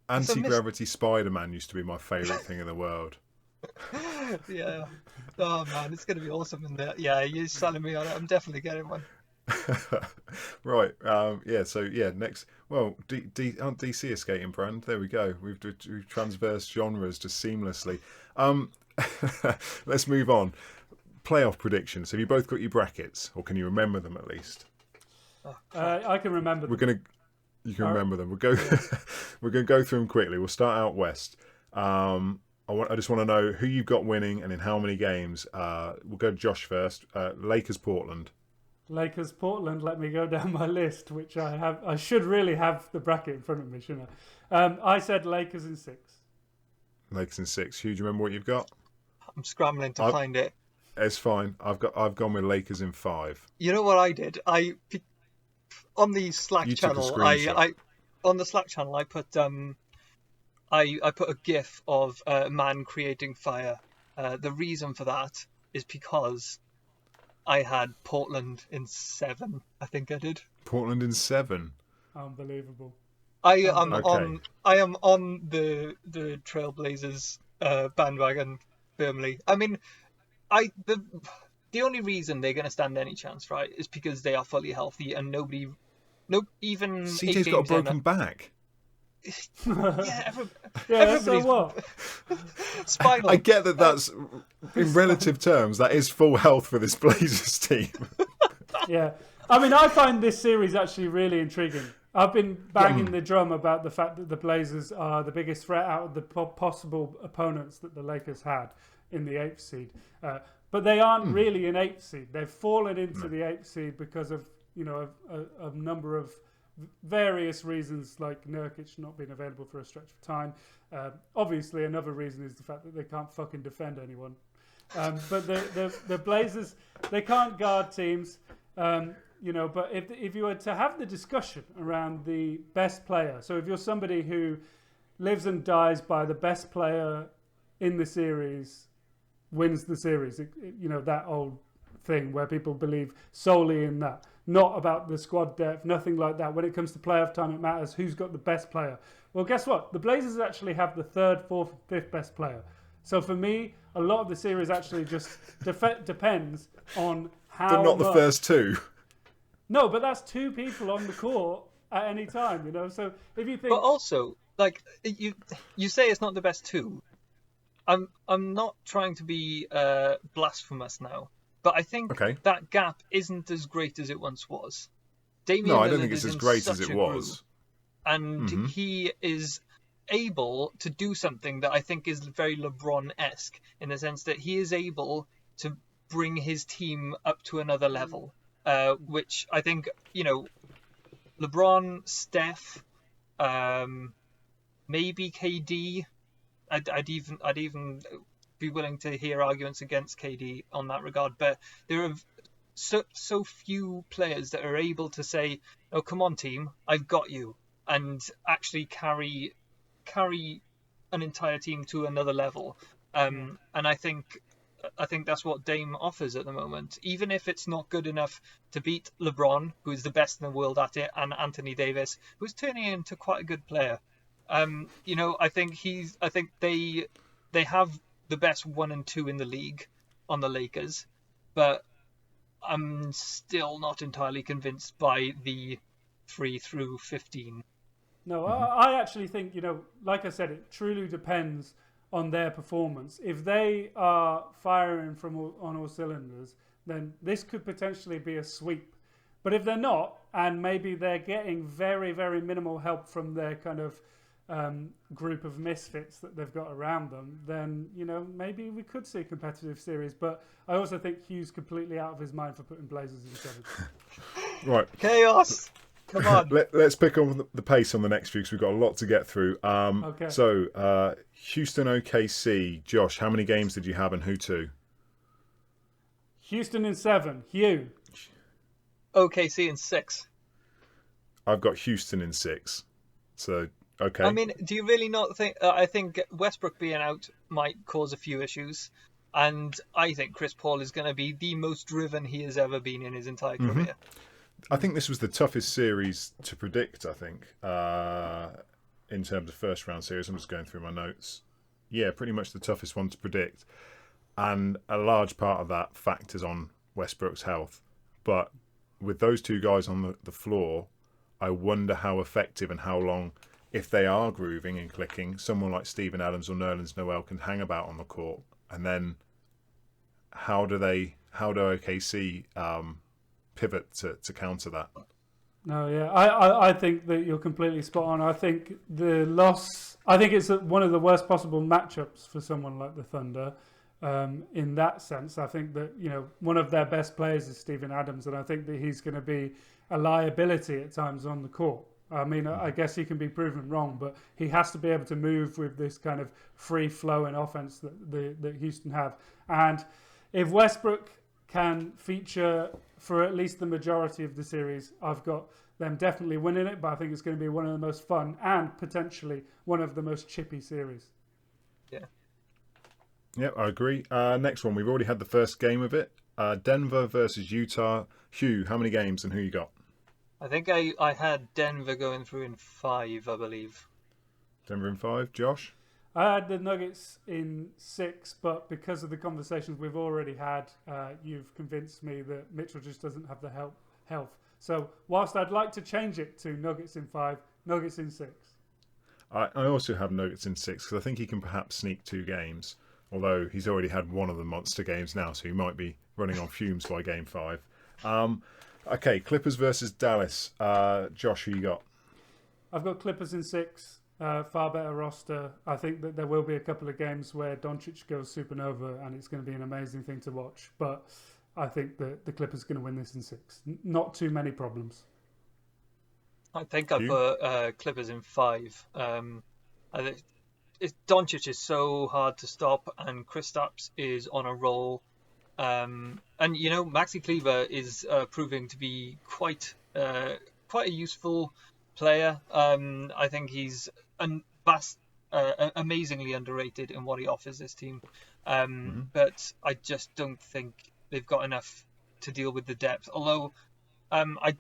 Speaker 1: Anti-gravity Spider-Man used to be my favourite thing in the world.
Speaker 2: Yeah. Oh man, it's going to be awesome in there. Yeah, you're selling me on it. I'm definitely getting one.
Speaker 1: Right. Next. Well, DC a skating brand? There we go. We've transversed genres just seamlessly. Let's move on. Playoff predictions. Have you both got your brackets, or can you remember them at least?
Speaker 3: I can remember them.
Speaker 1: You can remember them. We're going to go through them quickly. We'll start out west. I just want to know who you've got winning and in how many games. We'll go to Josh first. Lakers Portland.
Speaker 3: Lakers Portland. Let me go down my list, which I have. I should really have the bracket in front of me, shouldn't I? I said Lakers in 6.
Speaker 1: Lakers in 6. Hugh, do you remember what you've got?
Speaker 2: I'm scrambling to find it.
Speaker 1: It's fine. I've gone with Lakers in 5.
Speaker 2: You know what I did? On the Slack channel, I put I put a GIF of a man creating fire. The reason for that is because I had Portland in 7. I think I did.
Speaker 1: Portland in 7.
Speaker 3: Unbelievable.
Speaker 2: I am on the Trailblazers bandwagon firmly. I mean, the only reason they're going to stand any chance, right, is because they are fully healthy and even
Speaker 1: CJ's got a broken back.
Speaker 3: So what?
Speaker 2: Spinal.
Speaker 1: I get that's in relative terms that is full health for this Blazers team.
Speaker 3: Yeah, I mean, I find this series actually really intriguing. I've been banging the drum about the fact that the Blazers are the biggest threat out of the possible opponents that the Lakers had in the 8th seed. But they aren't really an 8th seed. They've fallen into the 8th seed because of a number of various reasons, like Nurkic not being available for a stretch of time. Obviously, another reason is the fact that they can't fucking defend anyone. But the Blazers, they can't guard teams. But if you were to have the discussion around the best player, so if you're somebody who lives and dies by the best player in the series wins the series, that old thing where people believe solely in that, not about the squad depth, nothing like that. When it comes to playoff time, it matters who's got the best player. Well, guess what? The Blazers actually have the 3rd, 4th, 5th best player. So for me, a lot of the series actually just depends on how.
Speaker 1: But not the first 2.
Speaker 2: No,
Speaker 3: but that's 2 people on the court at any time, So if you think,
Speaker 2: but also, like you say, it's not the best 2. I'm not trying to be blasphemous now, but I think that gap isn't as great as it once was. Damian
Speaker 1: I don't think it's as great as it was.
Speaker 2: And he is able to do something that I think is very LeBron-esque, in the sense that he is able to bring his team up to another level, which I think, LeBron, Steph, maybe KD. I'd even be willing to hear arguments against KD on that regard, but there are so few players that are able to say, "Oh, come on, team, I've got you," and actually carry an entire team to another level. And I think I think that's what Dame offers at the moment. Even if it's not good enough to beat LeBron, who is the best in the world at it, and Anthony Davis, who's turning into quite a good player. I think they have the best 1 and 2 in the league on the Lakers, but I'm still not entirely convinced by the 3 through 15.
Speaker 3: No, I actually think, like I said, it truly depends on their performance. If they are firing on all cylinders, then this could potentially be a sweep. But if they're not, and maybe they're getting very, very minimal help from their kind of group of misfits that they've got around them, then maybe we could see a competitive series. But I also think Hugh's completely out of his mind for putting Blazers in 7.
Speaker 1: Right.
Speaker 2: Chaos. Come on.
Speaker 1: Let's pick on the pace on the next few because we've got a lot to get through.
Speaker 3: Okay.
Speaker 1: So, Houston OKC. Josh, how many games did you have and who to?
Speaker 3: Houston in 7. Hugh.
Speaker 2: OKC in 6.
Speaker 1: I've got Houston in 6. So, okay.
Speaker 2: I mean, do you really not think... I think Westbrook being out might cause a few issues. And I think Chris Paul is going to be the most driven he has ever been in his entire career.
Speaker 1: I think this was the toughest series to predict, I think, in terms of first round series. I'm just going through my notes. Yeah, pretty much the toughest one to predict. And a large part of that factors on Westbrook's health. But with those two guys on the floor, I wonder how effective and how long, if they are grooving and clicking, someone like Steven Adams or Nerlens Noel can hang about on the court. And then how do OKC pivot to counter that?
Speaker 3: No, yeah, I think that you're completely spot on. I think it's one of the worst possible matchups for someone like the Thunder. In that sense, I think that one of their best players is Steven Adams, and I think that he's going to be a liability at times on the court. I mean, I guess he can be proven wrong, but he has to be able to move with this kind of free-flowing offense that Houston have. And if Westbrook can feature for at least the majority of the series, I've got them definitely winning it, but I think it's going to be one of the most fun and potentially one of the most chippy series.
Speaker 2: Yeah.
Speaker 1: Yep, I agree. Next one, we've already had the first game of it. Denver versus Utah. Hugh, how many games and who you got?
Speaker 2: I think I had Denver going through in 5, I believe.
Speaker 1: Denver in 5. Josh?
Speaker 3: I had the Nuggets in 6, but because of the conversations we've already had, you've convinced me that Mitchell just doesn't have the health. So whilst I'd like to change it to Nuggets in 5, Nuggets in 6.
Speaker 1: I also have Nuggets in 6 because I think he can perhaps sneak 2 games, although he's already had one of the monster games now, so he might be running on fumes by game 5. Okay, Clippers versus Dallas. Josh, who you got?
Speaker 3: I've got Clippers in 6. Far better roster. I think that there will be a couple of games where Doncic goes supernova and it's going to be an amazing thing to watch. But I think that the Clippers are going to win this in 6. Not too many problems.
Speaker 2: I think I put Clippers in 5. I think Doncic is so hard to stop, and Kristaps is on a roll. And Maxi Kleber is proving to be quite a useful player. I think he's amazingly underrated in what he offers this team. But I just don't think they've got enough to deal with the depth. Although I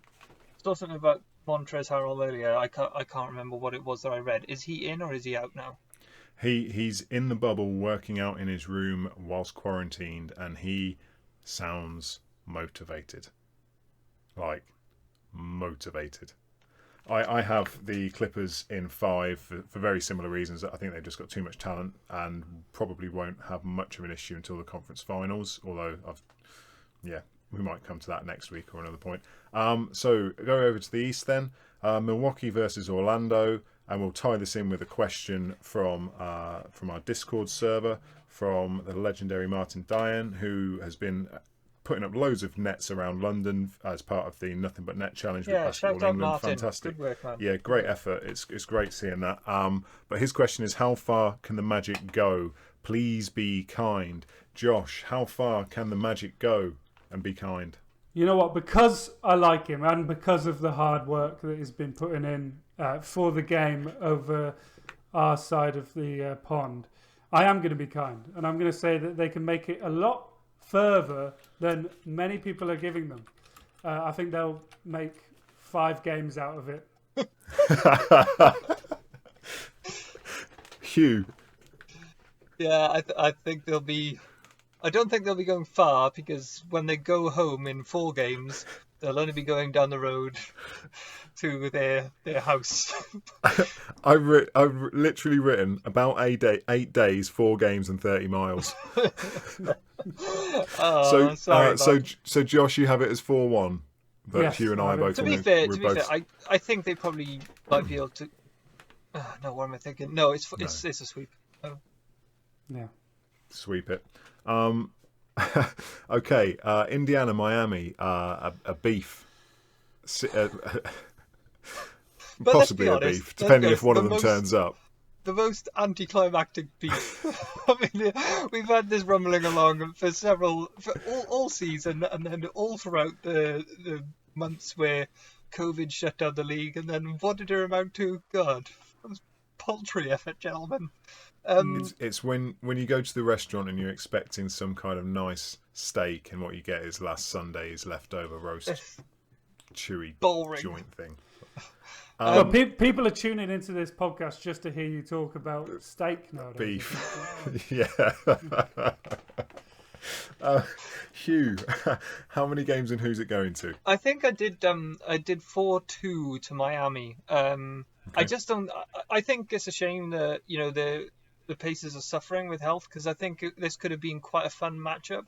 Speaker 2: saw something about Montrezl Harrell earlier. I can't remember what it was that I read. Is he in or is he out now?
Speaker 1: He's in the bubble working out in his room whilst quarantined, and he sounds motivated. Like, motivated. I have the Clippers in 5 for very similar reasons. I think they've just got too much talent and probably won't have much of an issue until the conference finals, although we might come to that next week or another point. So go over to the East then. Milwaukee versus Orlando, and we'll tie this in with a question from our Discord server from the legendary Martin Diane, who has been putting up loads of nets around London as part of the Nothing But Net Challenge with Basketball England.
Speaker 2: Martin.
Speaker 1: Fantastic.
Speaker 2: Good work, man.
Speaker 1: Yeah, great effort. It's great seeing that. But his question is, how far can the Magic go? Please be kind. Josh, how far can the Magic go? And be kind.
Speaker 3: You know what? Because I like him and because of the hard work that he's been putting in for the game over our side of the pond, I am going to be kind, and I'm going to say that they can make it a lot further than many people are giving them. I think they'll make 5 games out of it.
Speaker 1: Hugh.
Speaker 2: Yeah, I think they'll be. I don't think they'll be going far because when they go home in 4 games, they'll only be going down the road to their house.
Speaker 1: I've literally written about 8 days, 4 games, and 30 miles.
Speaker 2: Oh, sorry.
Speaker 1: So Josh, you have it as 4-1, but
Speaker 3: Yes,
Speaker 1: Hugh and I are both.
Speaker 2: To be fair, I think they probably might be able to. No, what am I thinking? No, it's a sweep. Oh.
Speaker 3: Yeah.
Speaker 1: Sweep it. Okay, Indiana, Miami, a beef.
Speaker 2: But
Speaker 1: Possibly
Speaker 2: let's be
Speaker 1: a
Speaker 2: honest,
Speaker 1: beef, depending
Speaker 2: let's
Speaker 1: if one
Speaker 2: be
Speaker 1: of them
Speaker 2: honest,
Speaker 1: turns up.
Speaker 2: the most anticlimactic beef. I mean, we've had this rumbling along for all season, and then all throughout the months where COVID shut down the league, and then what did it amount to? God, it was paltry effort, gentlemen.
Speaker 1: It's when you go to the restaurant and you're expecting some kind of nice steak, and what you get is last Sunday's leftover roast, chewy
Speaker 2: Boring.
Speaker 1: joint thing.
Speaker 3: Well, people are tuning into this podcast just to hear you talk about steak nowadays.
Speaker 1: Beef. Yeah. Hugh, how many games and who's it going to?
Speaker 2: I think I did 4-2 to Miami. I just don't. I think it's a shame that the Pacers are suffering with health, because I think this could have been quite a fun matchup.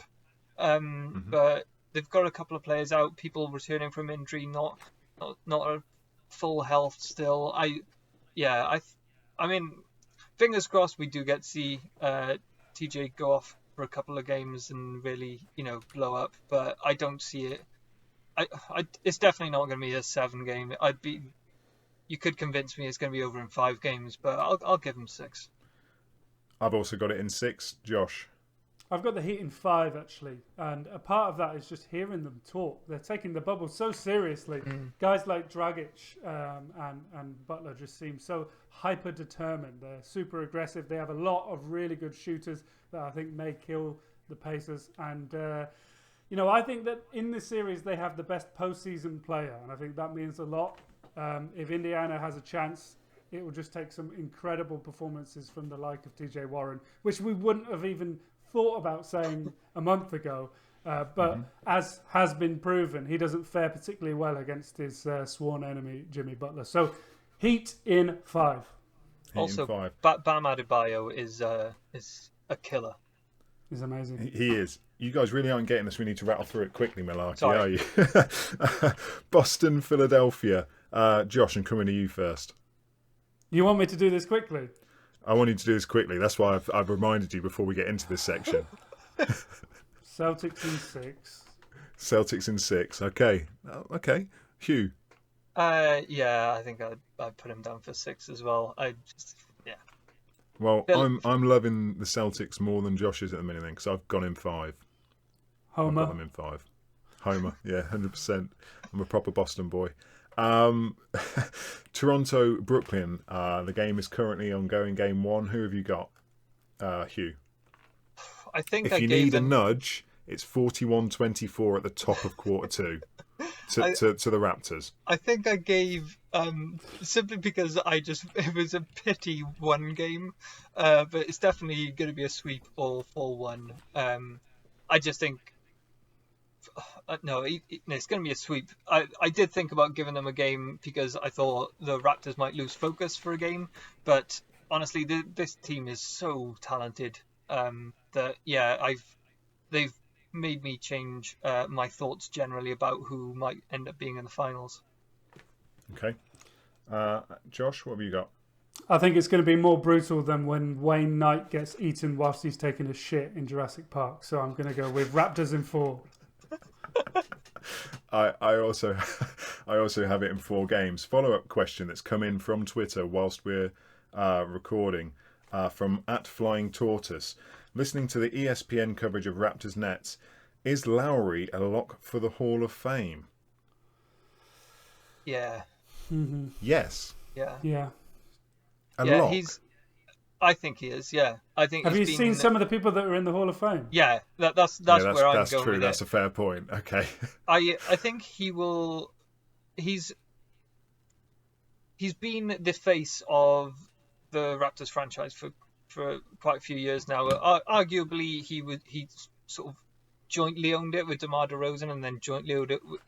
Speaker 2: But they've got a couple of players out, people returning from injury, not a full health still. I mean, fingers crossed we do get to see TJ go off for a couple of games and really blow up. But I don't see it. It's definitely not going to be a 7 game. You could convince me it's going to be over in 5 games, but I'll give them 6.
Speaker 1: I've also got it in 6, Josh.
Speaker 3: I've got the Heat in 5, actually, and a part of that is just hearing them talk. They're taking the bubble so seriously. Guys like Dragic and Butler just seem so hyper-determined. They're super aggressive. They have a lot of really good shooters that I think may kill the Pacers. And, I think that in this series they have the best postseason player, and I think that means a lot. If Indiana has a chance, it will just take some incredible performances from the like of TJ Warren, which we wouldn't have even thought about saying a month ago. But as has been proven, he doesn't fare particularly well against his sworn enemy, Jimmy Butler. So, Heat in 5.
Speaker 2: Also, Bam Adebayo is a killer.
Speaker 3: He's amazing.
Speaker 1: He is. You guys really aren't getting this. We need to rattle through it quickly, Malarkey,
Speaker 2: Sorry.
Speaker 1: are you? Boston, Philadelphia. Josh, I'm coming to you first.
Speaker 3: You want me to do this quickly?
Speaker 1: I want you to do this quickly. That's why I've reminded you before we get into this section.
Speaker 3: Celtics in 6.
Speaker 1: Celtics in 6. Okay. Okay. Hugh.
Speaker 2: Yeah, I think I'd put him down for 6 as well.
Speaker 1: Well, I'm loving the Celtics more than Josh is at the minute, then, because I've gone in 5.
Speaker 3: Homer.
Speaker 1: I've got them in 5. Homer, yeah, 100%. I'm a proper Boston boy. Toronto, Brooklyn. The game is currently ongoing. Game 1. Who have you got, Hugh?
Speaker 2: I think
Speaker 1: if you need a nudge, it's 41-24 at the top of quarter 2 to the Raptors.
Speaker 2: I think I gave simply because it was a pity 1 game, but it's definitely going to be a sweep all 4-1. I just think. No, it's going to be a sweep. I did think about giving them a game because I thought the Raptors might lose focus for a game, but honestly, this team is so talented that they've made me change my thoughts generally about who might end up being in the finals.
Speaker 1: Okay, Josh, what have you got?
Speaker 3: I think it's going to be more brutal than when Wayne Knight gets eaten whilst he's taking a shit in Jurassic Park. So I'm going to go with Raptors in 4.
Speaker 1: I also have it in 4 games. Follow-up question that's come in from Twitter whilst we're recording from @FlyingTortoise. Listening to the ESPN coverage of Raptors Nets, is Lowry a lock for the Hall of Fame?
Speaker 2: Yeah.
Speaker 3: Mm-hmm.
Speaker 1: Yes.
Speaker 2: Yeah.
Speaker 3: Yeah.
Speaker 1: A lock.
Speaker 2: I think he is. Yeah, I think.
Speaker 3: Have you
Speaker 2: he's
Speaker 3: seen
Speaker 2: been.
Speaker 3: some of the people that are in the Hall of Fame?
Speaker 2: Yeah, that's
Speaker 1: Yeah,
Speaker 2: where I'm
Speaker 1: that's
Speaker 2: going
Speaker 1: true.
Speaker 2: with
Speaker 1: That's
Speaker 2: it.
Speaker 1: a fair point. Okay.
Speaker 2: I think he will. He's been the face of the Raptors franchise for quite a few years now. Arguably, he sort of jointly owned it with DeMar DeRozan and then jointly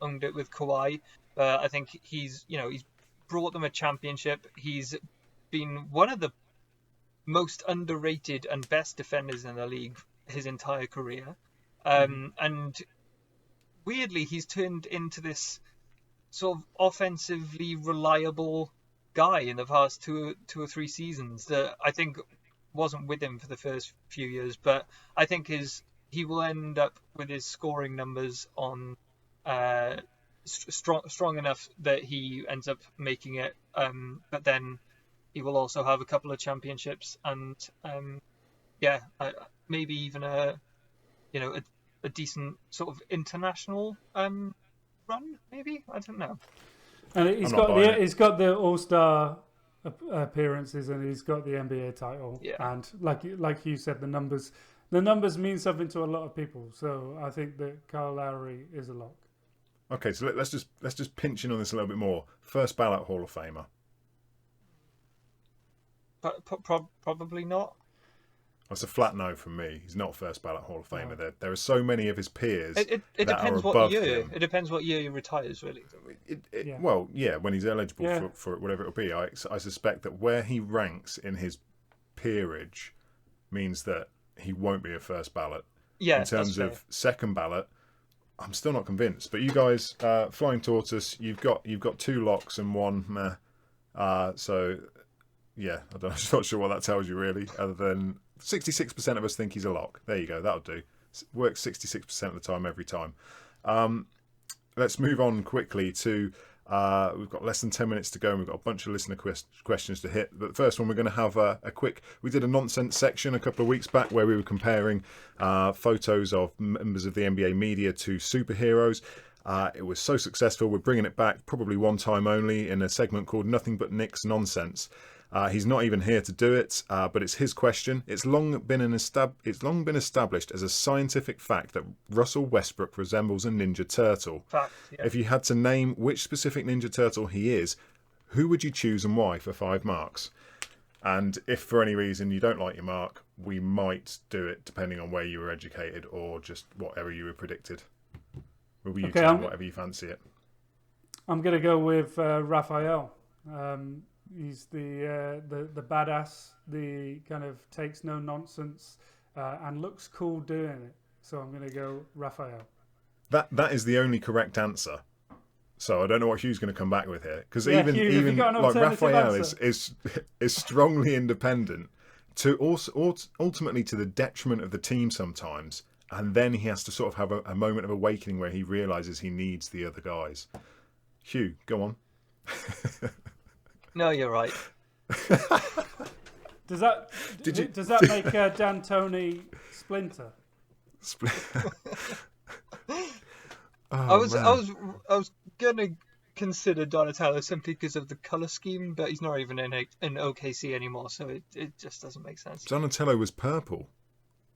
Speaker 2: owned it with Kawhi. I think he's brought them a championship. He's been one of the most underrated and best defenders in the league his entire career. And weirdly, he's turned into this sort of offensively reliable guy in the past two or three seasons that I think wasn't with him for the first few years, but I think he will end up with his scoring numbers on strong enough that he ends up making it. But then he will also have a couple of championships and maybe even a decent sort of international run. Maybe, I don't know.
Speaker 3: And
Speaker 1: I'm not buying it.
Speaker 3: he's got the All-Star appearances and he's got the NBA title.
Speaker 2: Yeah.
Speaker 3: And like you said, the numbers mean something to a lot of people. So I think that Kyle Lowry is a lock.
Speaker 1: Okay, so let's just pinch in on this a little bit more. First ballot Hall of Famer.
Speaker 2: But probably not.
Speaker 1: That's a flat no from me. He's not first ballot Hall of Famer. There are so many of his peers
Speaker 2: It
Speaker 1: that
Speaker 2: depends
Speaker 1: are
Speaker 2: what
Speaker 1: above
Speaker 2: year.
Speaker 1: him.
Speaker 2: It depends what year he retires, really.
Speaker 3: Yeah.
Speaker 1: Well, yeah, when he's eligible
Speaker 3: Yeah.
Speaker 1: for whatever it'll be. I suspect that where he ranks in his peerage means that he won't be a first ballot.
Speaker 2: Yeah,
Speaker 1: In terms
Speaker 2: that's
Speaker 1: of second ballot, I'm still not convinced. But you guys, Flying Tortoise, you've got 2 locks and 1 meh. So yeah, I'm just not sure what that tells you really, other than 66% of us think he's a lock. There you go, that'll do. Works 66% of the time every time. Let's move on quickly to we've got less than 10 minutes to go and we've got a bunch of listener questions to hit. But the first one, we're going to have a quick, we did a nonsense section a couple of weeks back where we were comparing photos of members of the NBA media to superheroes. It was so successful, we're bringing it back probably one time only in a segment called Nothing But Nick's Nonsense. He's not even here to do it, but it's his question. It's long been established as a scientific fact that Russell Westbrook resembles a Ninja Turtle.
Speaker 2: fact. Yeah.
Speaker 1: If you had to name which specific Ninja Turtle he is, who would you choose and why for 5 marks? And if for any reason you don't like your mark, we might do it depending on where you were educated or just whatever you were predicted. Will be you
Speaker 3: Okay,
Speaker 1: two, whatever you fancy it.
Speaker 3: I'm going to go with Raphael. He's the badass, the kind of takes no nonsense and looks cool doing it. So I'm going to go Raphael.
Speaker 1: That is the only correct answer. So I don't know what Hugh's going to come back with here, because
Speaker 3: Yeah,
Speaker 1: even
Speaker 3: Hugh, have you got an
Speaker 1: like
Speaker 3: alternative
Speaker 1: Raphael
Speaker 3: answer?
Speaker 1: is strongly independent to also ultimately to the detriment of the team sometimes, and then he has to sort of have a moment of awakening where he realizes he needs the other guys. Hugh, go on.
Speaker 2: No, you're right.
Speaker 3: Does that make D'Antoni Splinter?
Speaker 2: I was gonna consider Donatello simply because of the color scheme, but he's not even in OKC anymore, so it just doesn't make sense.
Speaker 1: Donatello was purple.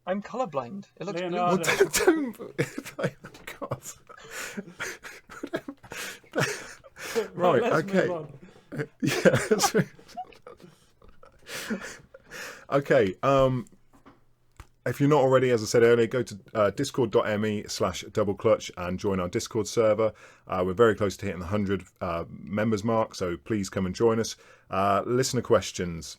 Speaker 2: I'm colorblind. It looks
Speaker 3: Leonardo.
Speaker 2: blue.
Speaker 1: God. Right,
Speaker 3: let's
Speaker 1: okay.
Speaker 3: move on.
Speaker 1: Yeah. Okay. If you're not already, as I said earlier, go to discord.me/doubleclutch and join our Discord server. We're very close to hitting the 100 members mark, so please come and join us. Listener questions.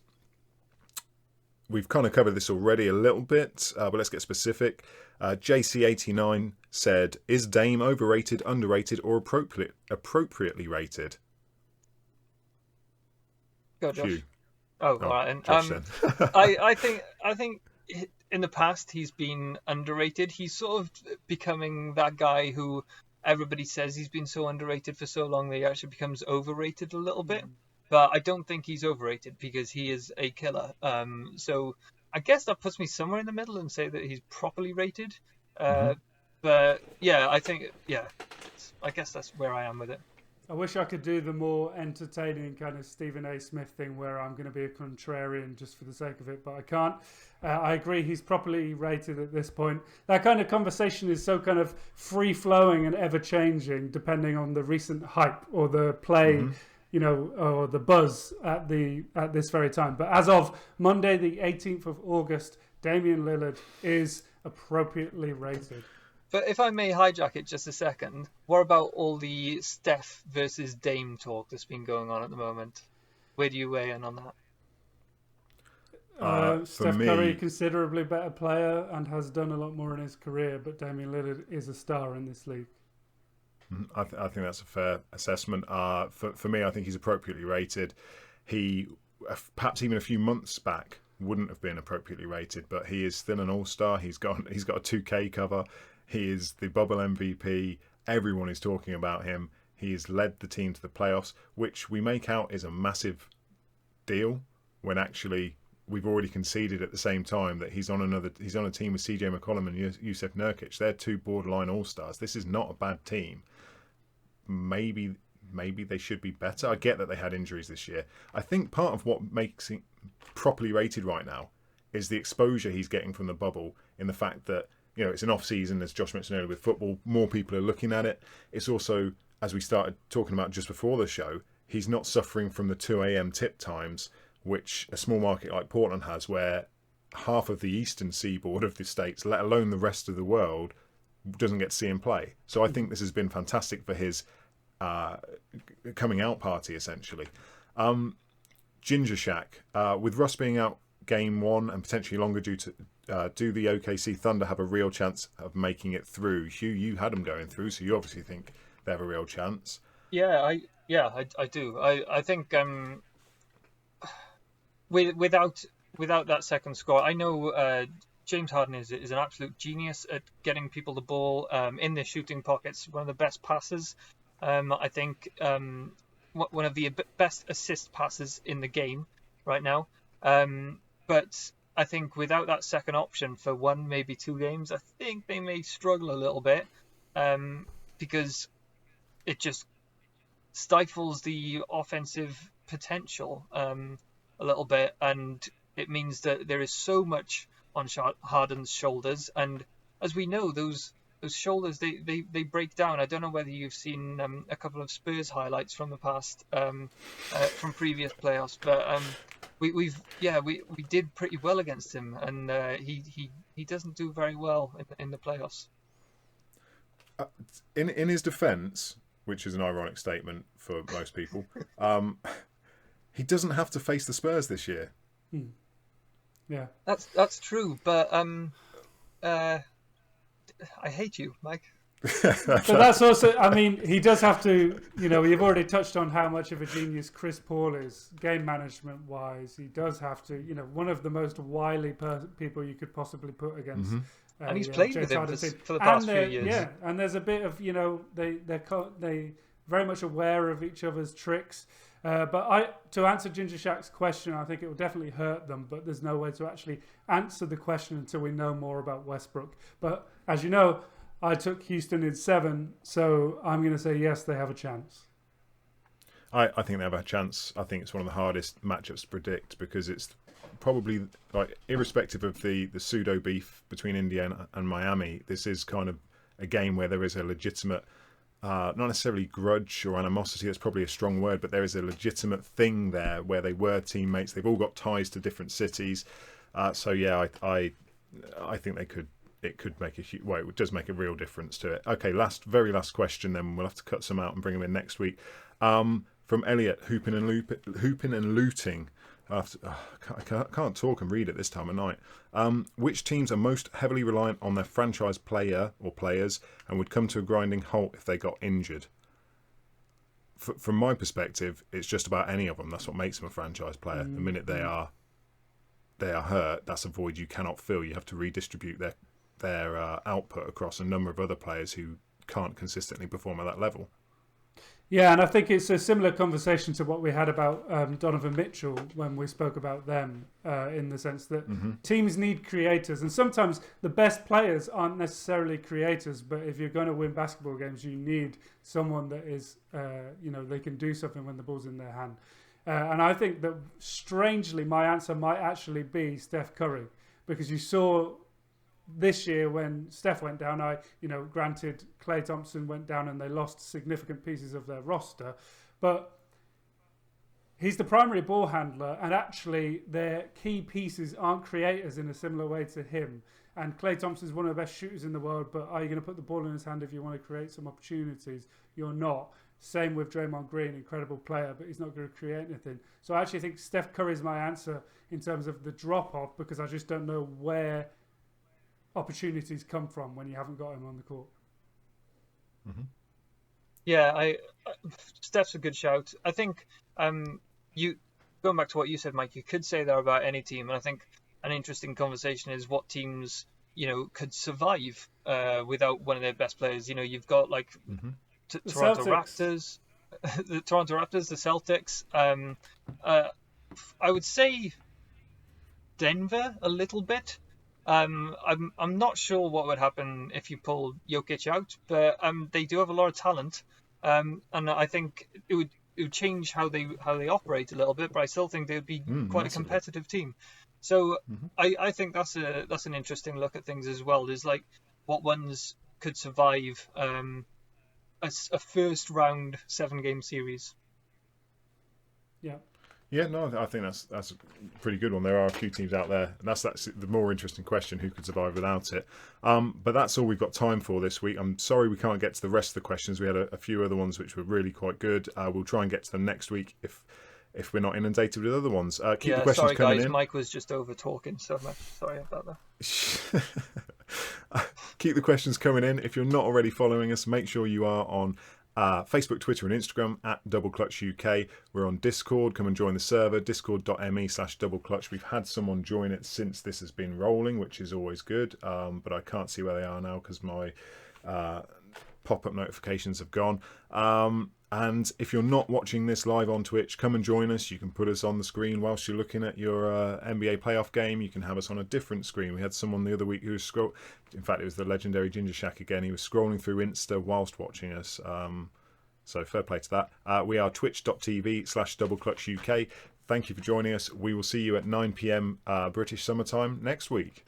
Speaker 1: We've kind of covered this already a little bit, but let's get specific. JC89 said, "Is Dame overrated, underrated, or appropriately rated?"
Speaker 2: Go, Josh.
Speaker 1: Hugh.
Speaker 2: Oh, all right. And,
Speaker 1: Josh then.
Speaker 2: I think in the past he's been underrated. He's sort of becoming that guy who everybody says he's been so underrated for so long that he actually becomes overrated a little bit. But I don't think he's overrated because he is a killer. So I guess that puts me somewhere in the middle and say that he's properly rated. But yeah, I guess that's where I am with it.
Speaker 3: I wish I could do the more entertaining kind of Stephen A. Smith thing where I'm going to be a contrarian just for the sake of it, but I can't. I agree he's properly rated at this point. That kind of conversation is so kind of free-flowing and ever-changing depending on the recent hype or the play, or the buzz at this very time. But as of Monday, the 18th of August, Damian Lillard is appropriately rated.
Speaker 2: But if I may hijack it just a second, what about all the Steph versus Dame talk that's been going on at the moment? Where do you weigh in on
Speaker 3: that? Steph Curry, considerably better player and has done a lot more in his career, but Damian Lillard is a star in this league.
Speaker 1: I think that's a fair assessment. For me, I think he's appropriately rated. He, perhaps even a few months back, wouldn't have been appropriately rated, but he is still an all-star. He's got a 2K cover. He is the bubble MVP. Everyone is talking about him. He has led the team to the playoffs, which we make out is a massive deal when actually we've already conceded at the same time that he's on a team with CJ McCollum and Yusuf Nurkic. They're two borderline all-stars. This is not a bad team. Maybe they should be better. I get that they had injuries this year. I think part of what makes it properly rated right now is the exposure he's getting from the bubble, in the fact that it's an off-season, as Josh mentioned earlier, with football. More people are looking at it. It's also, as we started talking about just before the show, he's not suffering from the 2 a.m. tip times, which a small market like Portland has, where half of the eastern seaboard of the States, let alone the rest of the world, doesn't get to see him play. So I think this has been fantastic for his coming out party, essentially. Ginger Shack, with Russ being out game one and potentially longer due to do the OKC Thunder have a real chance of making it through? Hugh, you had them going through, so you obviously think they have a real chance.
Speaker 2: Yeah, I do. I think without that second score, I know James Harden is an absolute genius at getting people the ball in their shooting pockets. One of the best passers. I think one of the best assist passes in the game right now. But I think without that second option for 1, maybe 2 games, I think they may struggle a little bit because it just stifles the offensive potential a little bit, and it means that there is so much on Harden's shoulders. And as we know, those shoulders, they break down. I don't know whether you've seen a couple of Spurs highlights from the past, from previous playoffs, but we did pretty well against him, and he doesn't do very well in the playoffs.
Speaker 1: In his defence, which is an ironic statement for most people, he doesn't have to face the Spurs this year.
Speaker 3: Yeah,
Speaker 2: that's true, but I hate you, Mike.
Speaker 3: But that's also, I mean, he does have to, you've already touched on how much of a genius Chris Paul is, game management wise. He does have to, one of the most wily people you could possibly put against.
Speaker 2: Mm-hmm. And he's played with him for the past few years.
Speaker 3: Yeah, and there's a bit of, they very much aware of each other's tricks. But to answer Ginger Shack's question, I think it will definitely hurt them, but there's no way to actually answer the question until we know more about Westbrook. But as you know, I took Houston in 7, so I'm going to say yes, they have a chance.
Speaker 1: I think they have a chance. I think it's one of the hardest matchups to predict because it's probably, like, irrespective of the pseudo beef between Indiana and Miami, this is kind of a game where there is a legitimate, not necessarily grudge or animosity, that's probably a strong word, but there is a legitimate thing there where they were teammates. They've all got ties to different cities. So yeah, I think it could make it does make a real difference to it. Okay, very last question, then we'll have to cut some out and bring them in next week. From Elliot, hooping and looting. I can't talk and read at this time of night. Which teams are most heavily reliant on their franchise player or players and would come to a grinding halt if they got injured? From my perspective, it's just about any of them. That's what makes them a franchise player. The minute they are hurt, that's a void you cannot fill. You have to redistribute their output across a number of other players who can't consistently perform at that level.
Speaker 3: Yeah, and I think it's a similar conversation to what we had about Donovan Mitchell when we spoke about them, in the sense that teams need creators, and sometimes the best players aren't necessarily creators. But if you're going to win basketball games, you need someone that is, they can do something when the ball's in their hand. And I think that strangely, my answer might actually be Steph Curry, because you saw this year when Steph went down, granted Klay Thompson went down and they lost significant pieces of their roster, but he's the primary ball handler, and actually their key pieces aren't creators in a similar way to him. And Klay Thompson's one of the best shooters in the world, but are you going to put the ball in his hand if you want to create some opportunities? You're not. Same with Draymond Green, incredible player, but he's not going to create anything. So I actually think Steph Curry is my answer in terms of the drop-off, because I just don't know where opportunities come from when you haven't got him on the court.
Speaker 2: Yeah, Steph's a good shout. I think you going back to what you said, Mike, you could say that about any team, and I think an interesting conversation is what teams could survive without one of their best players. You've got like Toronto Raptors, the Toronto Raptors, the Celtics. I would say Denver a little bit. I'm not sure what would happen if you pulled Jokic out, but they do have a lot of talent, and I think it would change how they operate a little bit. But I still think they would be quite a competitive team. So I think that's an interesting look at things as well. There's like what ones could survive a first round 7-game series.
Speaker 3: Yeah.
Speaker 1: Yeah, no, I think that's a pretty good one. There are a few teams out there, and that's the more interesting question: who could survive without it? But that's all we've got time for this week. I'm sorry we can't get to the rest of the questions. We had a few other ones which were really quite good. We'll try and get to them next week if we're not inundated with other ones. Keep the questions coming in.
Speaker 2: Mike was just over talking so much. Sorry about that.
Speaker 1: Keep the questions coming in. If you're not already following us, make sure you are on Facebook, Twitter and Instagram at Double Clutch UK. We're on Discord. Come and join the server, discord.me/doubleclutch. We've had someone join it since this has been rolling, which is always good, but I can't see where they are now because my pop-up notifications have gone. And if you're not watching this live on Twitch, come and join us. You can put us on the screen whilst you're looking at your NBA playoff game. You can have us on a different screen. We had someone the other week who was in fact, it was the legendary Ginger Shack again. He was scrolling through Insta whilst watching us. So fair play to that. We are twitch.tv/doubleclutchuk. Thank you for joining us. We will see you at 9 p.m. British summertime next week.